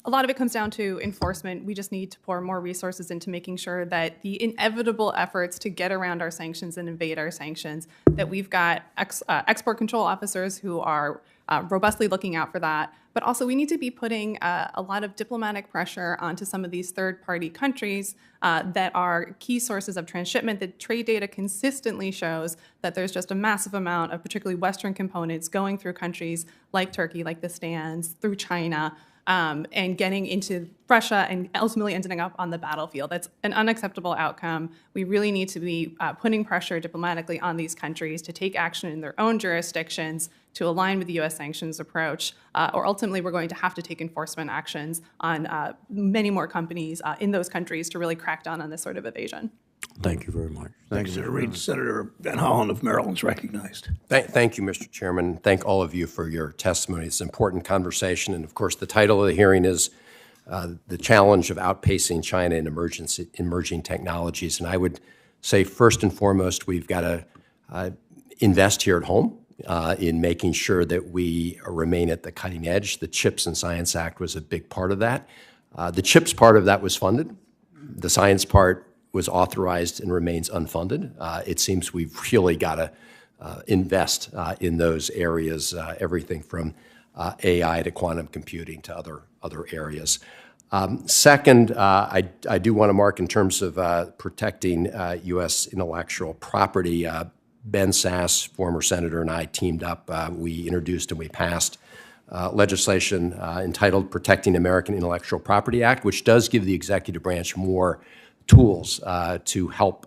A lot of it comes down to enforcement. We just need to pour more resources into making sure that the inevitable efforts to get around our sanctions and evade our sanctions, that we've got export control officers who are robustly looking out for that. But also we need to be putting a lot of diplomatic pressure onto some of these third-party countries that are key sources of transshipment. The trade data consistently shows that there's just a massive amount of particularly Western components going through countries like Turkey, like the Stans, through China, and getting into Russia and ultimately ending up on the battlefield. That's an unacceptable outcome. We really need to be putting pressure diplomatically on these countries to take action in their own jurisdictions to align with the U.S. sanctions approach, or ultimately we're going to have to take enforcement actions on many more companies in those countries to really crack down on this sort of evasion. Thank you very much. Thank you, Senator Reid. Senator Van Hollen of Maryland is recognized. Thank you, Mr. Chairman. Thank all of you for your testimony. It's an important conversation. And of course, the title of the hearing is The Challenge of Outpacing China in Emerging Technologies. And I would say first and foremost, we've got to invest here at home in making sure that we remain at the cutting edge. The CHIPS and Science Act was a big part of that. The CHIPS part of that was funded. The science part was authorized and remains unfunded. It seems we've really got to invest in those areas, everything from AI to quantum computing to other areas. Second, I do want to mark in terms of protecting U.S. intellectual property. Ben Sass, former senator, and I teamed up. We introduced and we passed legislation entitled Protecting American Intellectual Property Act, which does give the executive branch more tools to help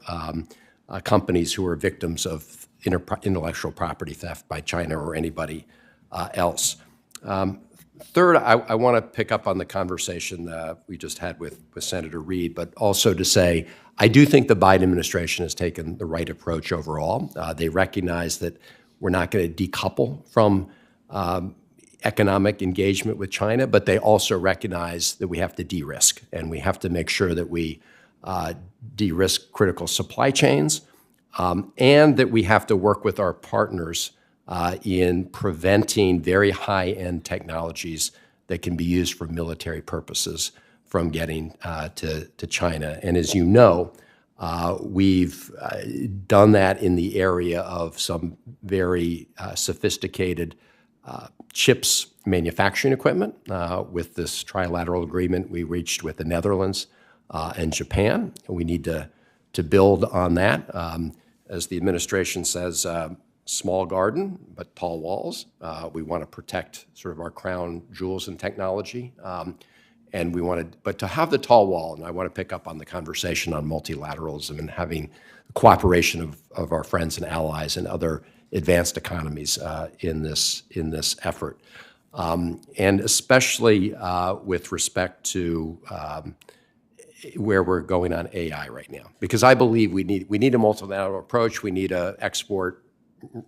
companies who are victims of intellectual property theft by China or anybody else. Third, I want to pick up on the conversation we just had with Senator Reid, but also to say I do think the Biden administration has taken the right approach overall. They recognize that we're not going to decouple from economic engagement with China, but they also recognize that we have to de-risk, and we have to make sure that we de-risk critical supply chains, and that we have to work with our partners in preventing very high-end technologies that can be used for military purposes from getting to China. And as you know, we've done that in the area of some very sophisticated chips manufacturing equipment with this trilateral agreement we reached with the Netherlands and Japan. We need to build on that. As the administration says, small garden, but tall walls. We want to protect sort of our crown jewels in technology. And we wanted, but to have the tall wall, and I want to pick up on the conversation on multilateralism and having the cooperation of our friends and allies and other advanced economies in this effort. And especially with respect to where we're going on AI right now. Because I believe we need a multilateral approach. We need an export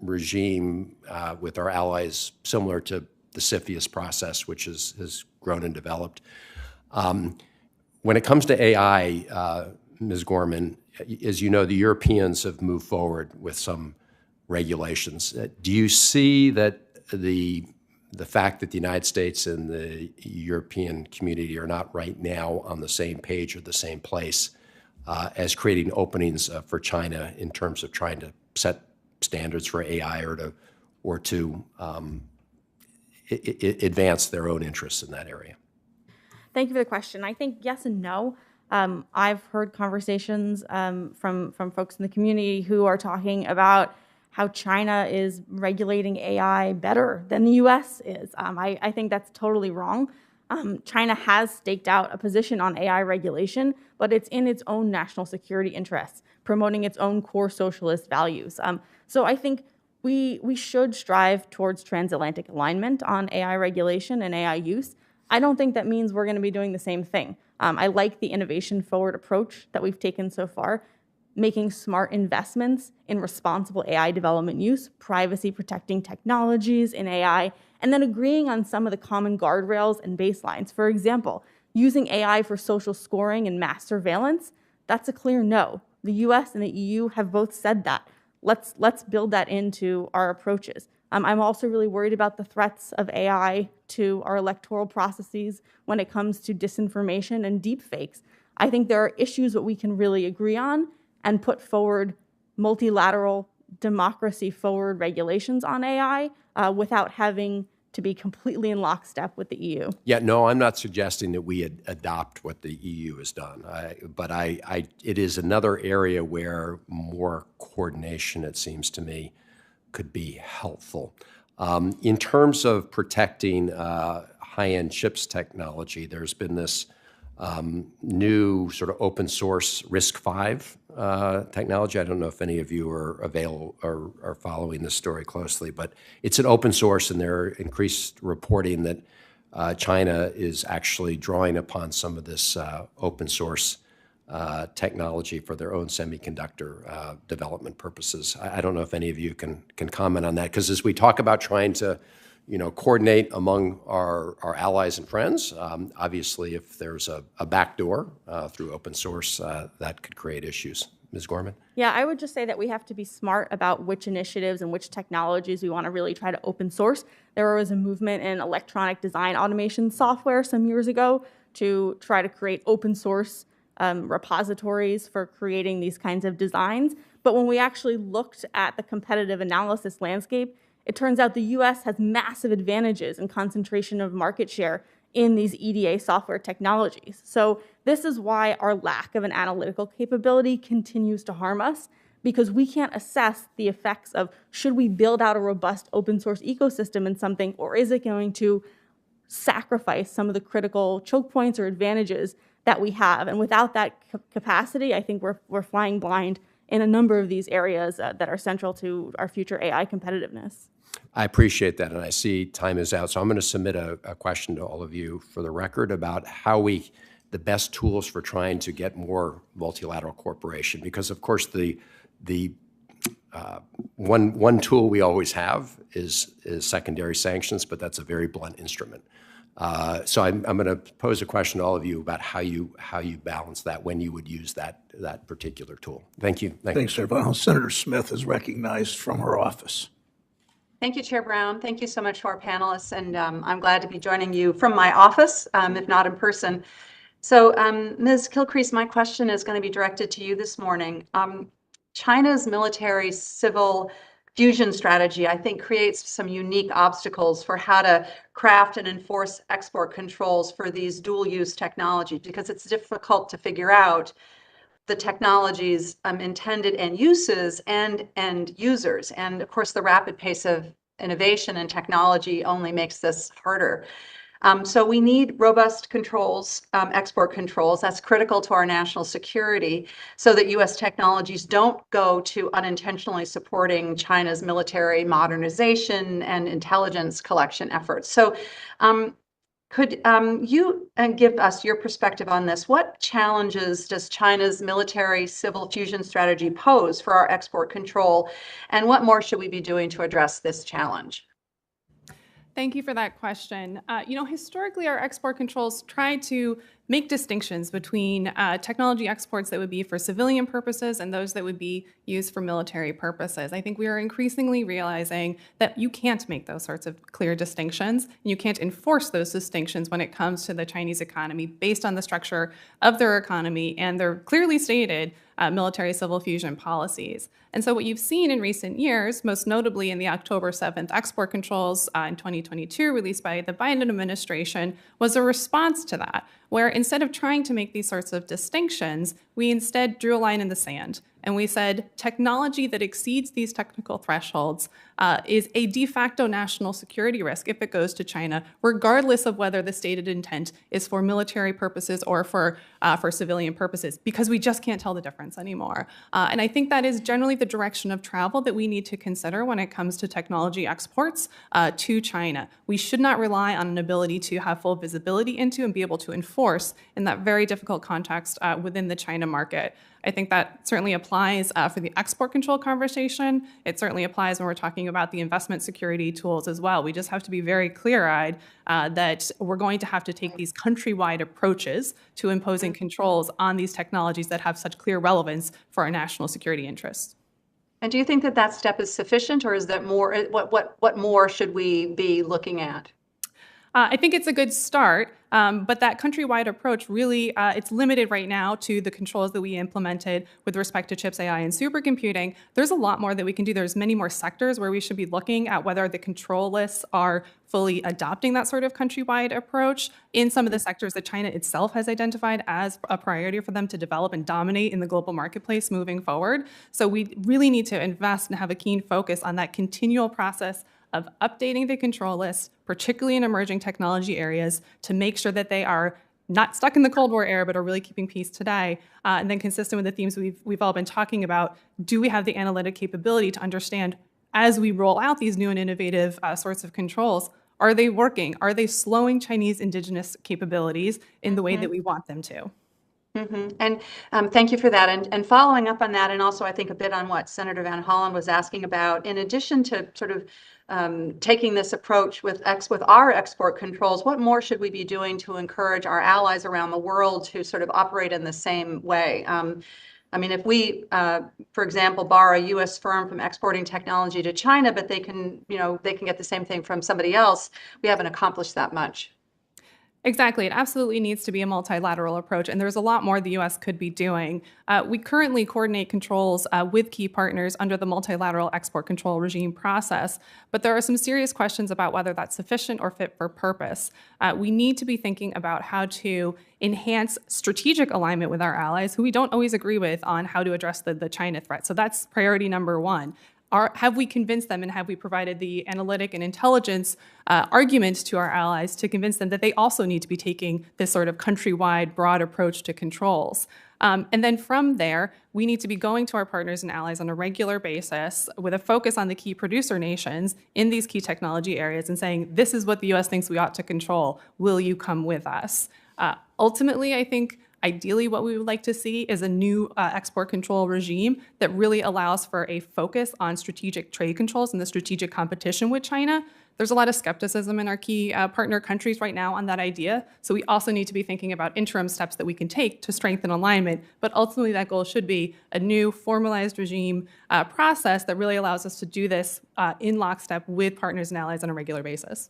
regime with our allies similar to the CFIUS process, which has grown and developed. When it comes to AI, Ms. Gorman, as you know, the Europeans have moved forward with some regulations. Do you see that the fact that the United States and the European community are not right now on the same page or the same place as creating openings for China in terms of trying to set standards for AI or to advance their own interests in that area? Thank you for the question. I think yes and no. I've heard conversations from folks in the community who are talking about how China is regulating AI better than the U.S. is. I think that's totally wrong. China has staked out a position on AI regulation, but it's in its own national security interests, promoting its own core socialist values. So I think we should strive towards transatlantic alignment on AI regulation and AI use. I don't think that means we're going to be doing the same thing. I like the innovation-forward approach that we've taken so far, making smart investments in responsible AI development use, privacy-protecting technologies in AI, and then agreeing on some of the common guardrails and baselines. For example, using AI for social scoring and mass surveillance, that's a clear no. The US and the EU have both said that. Let's build that into our approaches. I'm also really worried about the threats of AI to our electoral processes when it comes to disinformation and deepfakes. I think there are issues that we can really agree on and put forward multilateral, democracy-forward regulations on AI without having to be completely in lockstep with the EU. Yeah, no, I'm not suggesting that we adopt what the EU has done, but it is another area where more coordination, it seems to me, could be helpful. In terms of protecting high-end chips technology, there's been this new sort of open source RISC-V technology. I don't know if any of you are following this story closely, but it's an open source, and there are increased reporting that China is actually drawing upon some of this open source technology for their own semiconductor development purposes. I don't know if any of you can comment on that, because as we talk about trying to coordinate among our allies and friends, obviously if there's a backdoor through open source, that could create issues. Ms. Gorman? Yeah, I would just say that we have to be smart about which initiatives and which technologies we want to really try to open source. There was a movement in electronic design automation software some years ago to try to create open source repositories for creating these kinds of designs. But when we actually looked at the competitive analysis landscape, it turns out the US has massive advantages in concentration of market share in these EDA software technologies. So this is why our lack of an analytical capability continues to harm us, because we can't assess the effects of should we build out a robust open source ecosystem in something, or is it going to sacrifice some of the critical choke points or advantages that we have. And without that capacity, I think we're flying blind in a number of these areas that are central to our future AI competitiveness. I appreciate that, and I see time is out, so I'm going to submit a question to all of you for the record about how the best tools for trying to get more multilateral cooperation, because of course the one tool we always have is secondary sanctions, but that's a very blunt instrument. So I'm going to pose a question to all of you about how you balance that, when you would use that particular tool. Thank you. Thanks, Senator. Senator Smith is recognized from her office. Thank you, Chair Brown. Thank you so much to our panelists, and I'm glad to be joining you from my office, if not in person. So, Ms. Kilcrease, my question is going to be directed to you this morning. China's military-civil fusion strategy, I think, creates some unique obstacles for how to craft and enforce export controls for these dual-use technologies, because it's difficult to figure out the technology's intended end uses and end users. And of course, the rapid pace of innovation and technology only makes this harder. So we need robust controls, export controls. That's critical to our national security, so that U.S. technologies don't go to unintentionally supporting China's military modernization and intelligence collection efforts. So could you give us your perspective on this? What challenges does China's military-civil fusion strategy pose for our export control, and what more should we be doing to address this challenge? Thank you for that question. Historically, our export controls try to make distinctions between technology exports that would be for civilian purposes and those that would be used for military purposes. I think we are increasingly realizing that you can't make those sorts of clear distinctions, and you can't enforce those distinctions when it comes to the Chinese economy based on the structure of their economy and their clearly stated military civil fusion policies. And so what you've seen in recent years, most notably in the October 7th export controls in 2022 released by the Biden administration, was a response to that, where instead of trying to make these sorts of distinctions, we instead drew a line in the sand. And we said technology that exceeds these technical thresholds is a de facto national security risk if it goes to China, regardless of whether the stated intent is for military purposes or for civilian purposes, because we just can't tell the difference anymore. And I think that is generally the direction of travel that we need to consider when it comes to technology exports to China. We should not rely on an ability to have full visibility into and be able to enforce in that very difficult context within the China market. I think that certainly applies for the export control conversation. It certainly applies when we're talking about the investment security tools as well. We just have to be very clear-eyed that we're going to have to take these countrywide approaches to imposing controls on these technologies that have such clear relevance for our national security interests. And do you think that that step is sufficient, or is that more? What more should we be looking at? I think it's a good start, but that countrywide approach really, it's limited right now to the controls that we implemented with respect to chips, AI, and supercomputing. There's a lot more that we can do. There's many more sectors where we should be looking at whether the control lists are fully adopting that sort of countrywide approach in some of the sectors that China itself has identified as a priority for them to develop and dominate in the global marketplace moving forward. So we really need to invest and have a keen focus on that continual process of updating the control list, particularly in emerging technology areas, to make sure that they are not stuck in the Cold War era, but are really keeping peace today. And then consistent with the themes we've all been talking about, do we have the analytic capability to understand, as we roll out these new and innovative sorts of controls, are they working? Are they slowing Chinese indigenous capabilities in the way that we want them to? And thank you for that. And following up on that, and also I think a bit on what Senator Van Hollen was asking about, in addition to sort of taking this approach with our export controls, what more should we be doing to encourage our allies around the world to sort of operate in the same way? I mean, if we, for example, borrow a U.S. firm from exporting technology to China, but they can get the same thing from somebody else, we haven't accomplished that much. Exactly. It absolutely needs to be a multilateral approach, and there's a lot more the U.S. could be doing. We currently coordinate controls with key partners under the multilateral export control regime process, but there are some serious questions about whether that's sufficient or fit for purpose. We need to be thinking about how to enhance strategic alignment with our allies, who we don't always agree with, on how to address the China threat. So that's priority number one. Have we convinced them, and have we provided the analytic and intelligence arguments to our allies to convince them that they also need to be taking this sort of countrywide, broad approach to controls? And then from there, we need to be going to our partners and allies on a regular basis with a focus on the key producer nations in these key technology areas and saying, this is what the U.S. thinks we ought to control. Will you come with us? Ultimately, I think ideally, what we would like to see is a new export control regime that really allows for a focus on strategic trade controls and the strategic competition with China. There's a lot of skepticism in our key partner countries right now on that idea. So we also need to be thinking about interim steps that we can take to strengthen alignment. But ultimately, that goal should be a new formalized regime process that really allows us to do this in lockstep with partners and allies on a regular basis.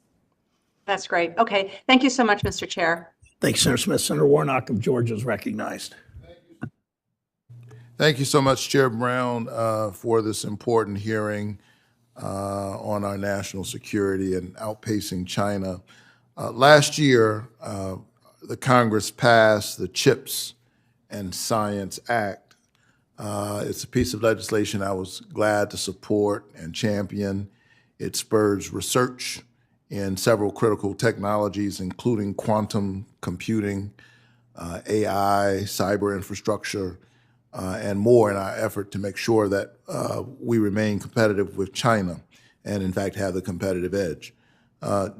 That's great. Okay. Thank you so much, Mr. Chair. Thanks, Senator Smith. Senator Warnock of Georgia is recognized. Thank you so much, Chair Brown, for this important hearing on our national security and outpacing China. Last year, the Congress passed the CHIPS and Science Act. It's a piece of legislation I was glad to support and champion. It spurs research in several critical technologies, including quantum computing, AI, cyber infrastructure, and more in our effort to make sure that we remain competitive with China and, in fact, have the competitive edge.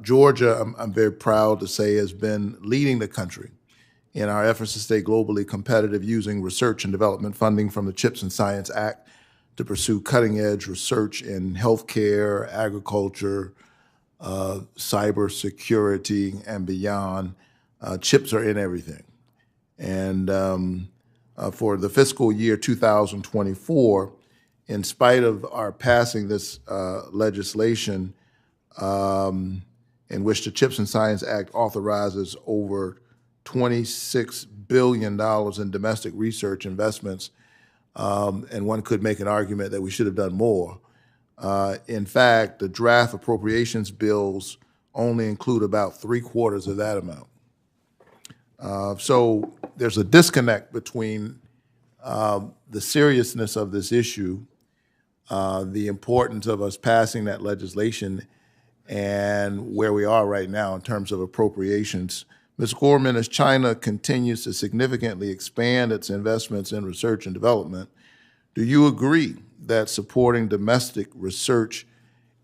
Georgia, I'm very proud to say, has been leading the country in our efforts to stay globally competitive using research and development funding from the CHIPS and Science Act to pursue cutting-edge research in healthcare, agriculture, cybersecurity, and beyond. Chips are in everything. And for the fiscal year 2024, in spite of our passing this legislation in which the CHIPS and Science Act authorizes over $26 billion in domestic research investments, and one could make an argument that we should have done more. In fact, the draft appropriations bills only include about 3/4 of that amount. So there's a disconnect between the seriousness of this issue, the importance of us passing that legislation, and where we are right now in terms of appropriations. Ms. Gorman, as China continues to significantly expand its investments in research and development, do you agree that supporting domestic research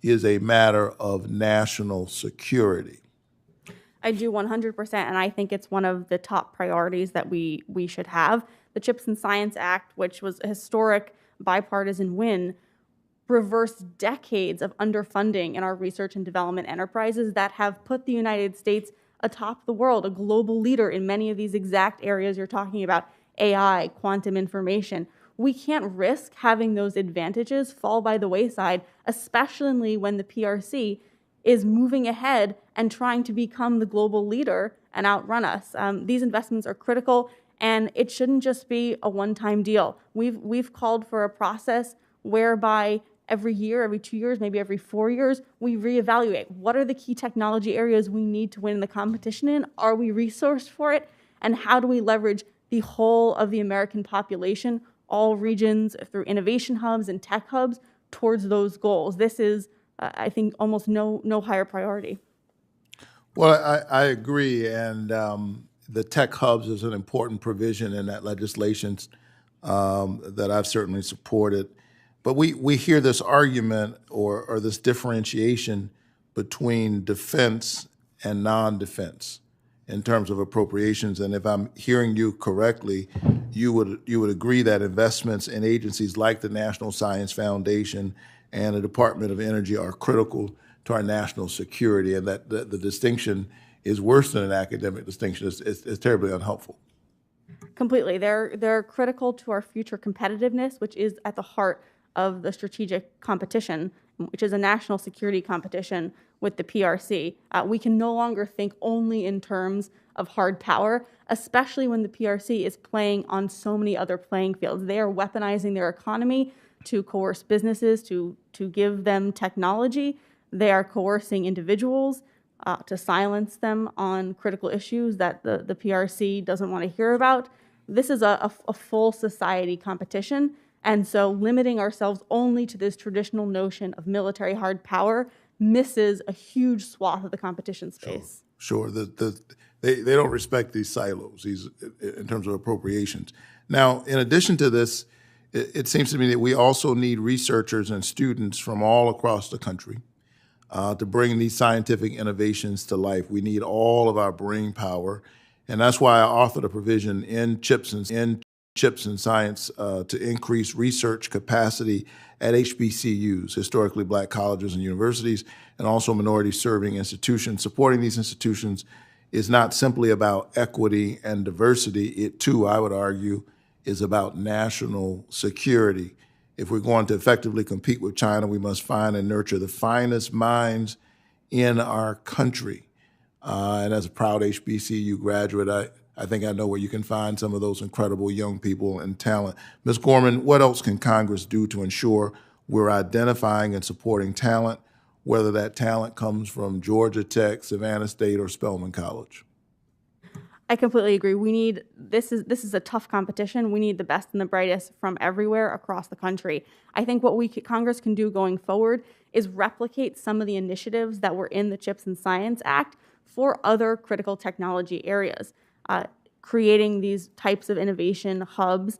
is a matter of national security? I do 100%, and I think it's one of the top priorities that we should have. The CHIPS and Science Act, which was a historic bipartisan win, reversed decades of underfunding in our research and development enterprises that have put the United States atop the world, a global leader in many of these exact areas you're talking about, AI, quantum information. We can't risk having those advantages fall by the wayside, especially when the PRC is moving ahead and trying to become the global leader and outrun us. These investments are critical, and it shouldn't just be a one-time deal. We've called for a process whereby every year, every 2 years, maybe every 4 years, we reevaluate what are the key technology areas we need to win the competition in, are we resourced for it, and how do we leverage the whole of the American population, all regions, through innovation hubs and tech hubs towards those goals. This is, I think, almost no higher priority. Well, I agree, and the tech hubs is an important provision in that legislation that I've certainly supported. But we hear this argument or this differentiation between defense and non-defense in terms of appropriations. And if I'm hearing you correctly, you would agree that investments in agencies like the National Science Foundation and the Department of Energy are critical to our national security, and that the distinction is worse than an academic distinction. It's terribly unhelpful. Completely. They're critical to our future competitiveness, which is at the heart of the strategic competition, which is a national security competition with the PRC. We can no longer think only in terms of hard power, especially when the PRC is playing on so many other playing fields. They are weaponizing their economy to coerce businesses, to give them technology. They are coercing individuals to silence them on critical issues that the PRC doesn't want to hear about. This is a full society competition. And so limiting ourselves only to this traditional notion of military hard power misses a huge swath of the competition space. Sure. They don't respect these silos in terms of appropriations. Now, in addition to this, it seems to me that we also need researchers and students from all across the country to bring these scientific innovations to life. We need all of our brain power. And that's why I authored a provision in CHIPS and Science to increase research capacity at HBCUs, historically black colleges and universities, and also minority-serving institutions. Supporting these institutions is not simply about equity and diversity. It, too, I would argue, is about national security. If we're going to effectively compete with China, we must find and nurture the finest minds in our country. And as a proud HBCU graduate, I think I know where you can find some of those incredible young people and talent. Ms. Gorman, what else can Congress do to ensure we're identifying and supporting talent, whether that talent comes from Georgia Tech, Savannah State, or Spelman College? I completely agree. This is a tough competition. We need the best and the brightest from everywhere across the country. I think what Congress can do going forward is replicate some of the initiatives that were in the CHIPS and Science Act for other critical technology areas. Creating these types of innovation hubs,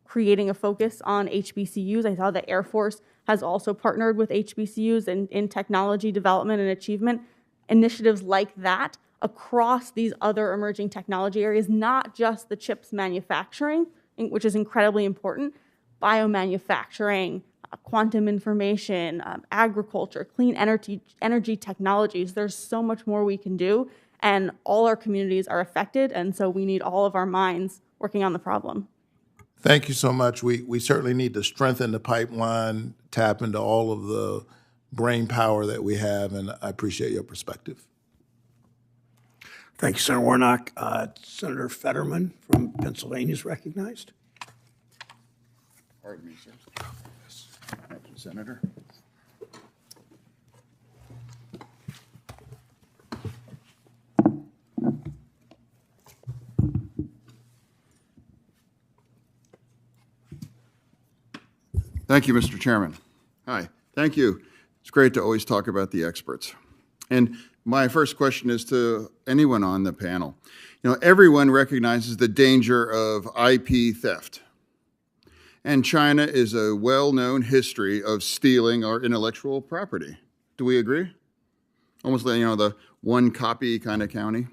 creating a focus on HBCUs. I saw the Air Force has also partnered with HBCUs in technology development and achievement. Initiatives like that across these other emerging technology areas, not just the chips manufacturing, which is incredibly important, biomanufacturing, quantum information, agriculture, clean energy technologies. There's so much more we can do. and all our communities are affected, and so we need all of our minds working on the problem. Thank you so much. We certainly need to strengthen the pipeline, tap into all of the brain power that we have, and I appreciate your perspective. Thank you, Senator Warnock. Senator Fetterman from Pennsylvania is recognized. Pardon me, sir. Yes. Thank you, Senator. Thank you, Mr. Chairman. Hi, thank you. It's great to always talk about the experts. And my first question is to anyone on the panel. You know, everyone recognizes the danger of IP theft. And China is a well-known history of stealing our intellectual property. Do we agree? Almost like, you know, the one copy kind of county.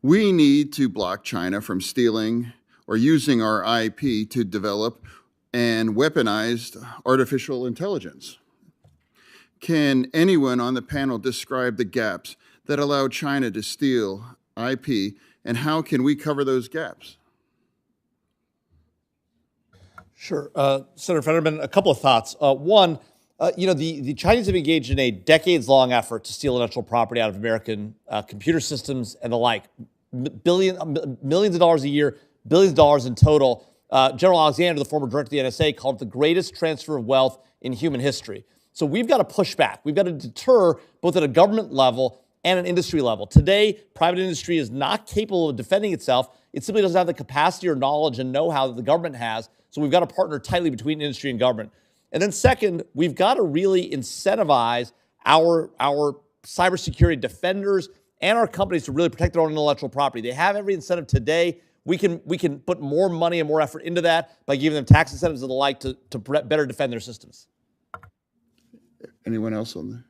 We need to block China from stealing or using our IP to develop and weaponized artificial intelligence. Can anyone on the panel describe the gaps that allow China to steal IP, and how can we cover those gaps? Sure. Senator Fetterman, a couple of thoughts. One, you know, the Chinese have engaged in a decades-long effort to steal intellectual property out of American computer systems and the like. Millions of dollars a year, billions of dollars in total. General Alexander, the former director of the NSA, called it the greatest transfer of wealth in human history. So we've got to push back. We've got to deter both at a government level and an industry level. Today, private industry is not capable of defending itself. It simply doesn't have the capacity or knowledge and know-how that the government has. So we've got to partner tightly between industry and government. And then second, we've got to really incentivize our cybersecurity defenders and our companies to really protect their own intellectual property. They have every incentive today. We can put more money and more effort into that by giving them tax incentives and the like to better defend their systems. Anyone else on that?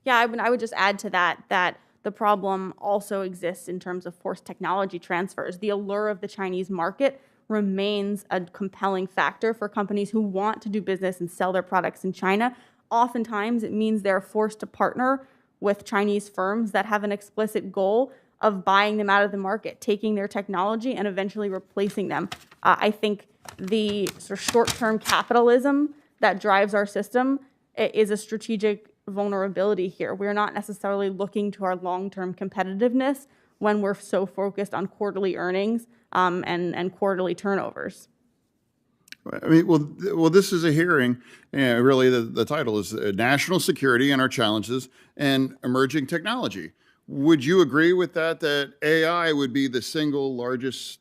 Yeah, I would just add to that the problem also exists in terms of forced technology transfers. The allure of the Chinese market remains a compelling factor for companies who want to do business and sell their products in China. Oftentimes, it means they're forced to partner with Chinese firms that have an explicit goal of buying them out of the market, taking their technology and eventually replacing them. I think the sort of short-term capitalism that drives our system is a strategic vulnerability here. We're not necessarily looking to our long-term competitiveness when we're so focused on quarterly earnings and quarterly turnovers. I mean, well, this is a hearing. Really, the title is National Security and Our Challenges and Emerging Technology. Would you agree with that AI would be the single largest,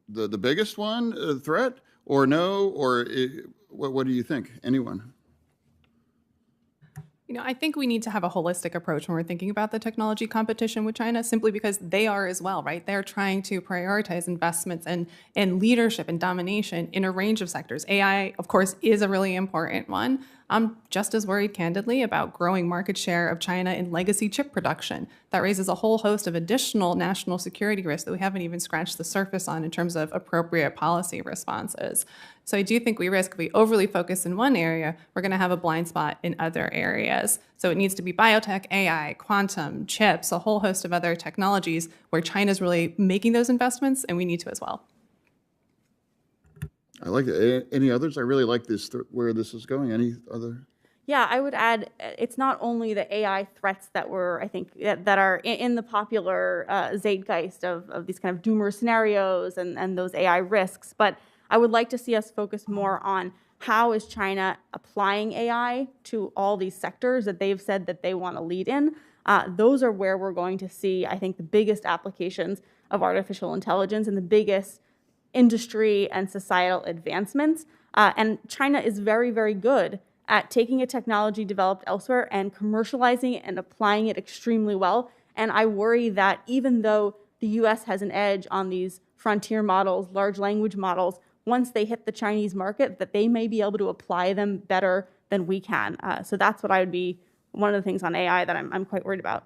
the biggest one threat, or no? Or what do you think? Anyone? You know, I think we need to have a holistic approach when we're thinking about the technology competition with China, simply because they are as well, right? They're trying to prioritize investments and leadership and domination in a range of sectors. AI, of course, is a really important one. I'm just as worried, candidly, about growing market share of China in legacy chip production. That raises a whole host of additional national security risks that we haven't even scratched the surface on in terms of appropriate policy responses. So I do think we risk, if we overly focus in one area, we're going to have a blind spot in other areas. So it needs to be biotech, AI, quantum, chips, a whole host of other technologies where China's really making those investments, and we need to as well. I like it. Any others? I really like this, where this is going. Any other? Yeah, I would add, it's not only the AI threats that that are in the popular zeitgeist of these kind of doomer scenarios and those AI risks, but I would like to see us focus more on how is China applying AI to all these sectors that they've said that they want to lead in. Those are where we're going to see, I think, the biggest applications of artificial intelligence and the biggest industry and societal advancements. And China is very, very good at taking a technology developed elsewhere and commercializing it and applying it extremely well. And I worry that even though the US has an edge on these frontier models, large language models, once they hit the Chinese market, that they may be able to apply them better than we can. So that's what I would be, one of the things on AI that I'm quite worried about.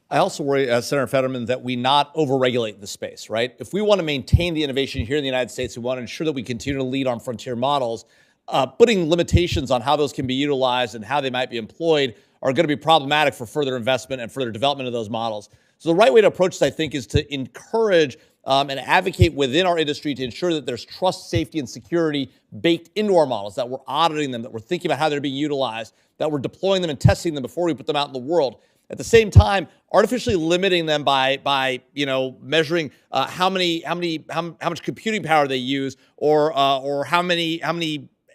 I also worry, Senator Fetterman, that we not overregulate the space, right? If we want to maintain the innovation here in the United States, we want to ensure that we continue to lead on frontier models, putting limitations on how those can be utilized and how they might be employed are going to be problematic for further investment and further development of those models. So the right way to approach this, I think, is to encourage and advocate within our industry to ensure that there's trust, safety, and security baked into our models, that we're auditing them, that we're thinking about how they're being utilized, that we're deploying them and testing them before we put them out in the world. At the same time, artificially limiting them by measuring how much computing power they use or how many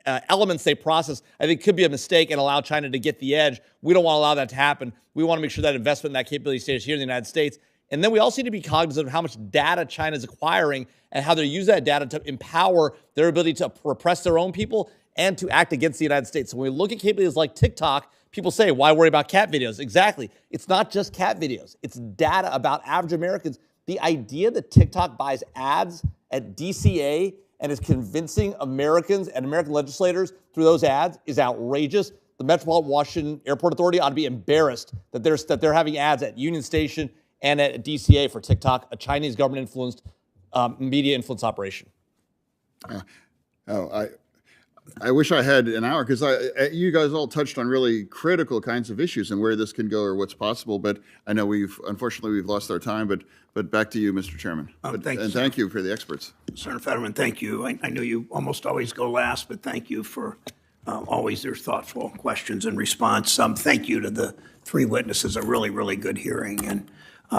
elements they process, I think could be a mistake and allow China to get the edge. We don't want to allow that to happen. We want to make sure that investment in that capability stays here in the United States. And then we also need to be cognizant of how much data China is acquiring and how they use that data to empower their ability to repress their own people and to act against the United States. So when we look at capabilities like TikTok, people say, why worry about cat videos? Exactly. It's not just cat videos. It's data about average Americans. The idea that TikTok buys ads at DCA and is convincing Americans and American legislators through those ads is outrageous. The Metropolitan Washington Airport Authority ought to be embarrassed that they're having ads at Union Station and at DCA for TikTok, a Chinese government-influenced media influence operation. I wish I had an hour because you guys all touched on really critical kinds of issues and where this can go or what's possible. But I know unfortunately we've lost our time. But back to you, Mr. Chairman. Thank you for the experts. Senator Fetterman, thank you. I know you almost always go last, but thank you for always your thoughtful questions and response. Thank you to the three witnesses. A really, really good hearing. And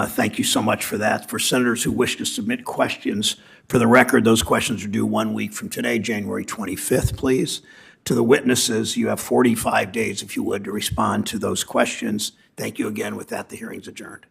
thank you so much for that. For senators who wish to submit questions, for the record, those questions are due 1 week from today, January 25th, please. To the witnesses, you have 45 days, if you would, to respond to those questions. Thank you again. With that, the hearing's adjourned.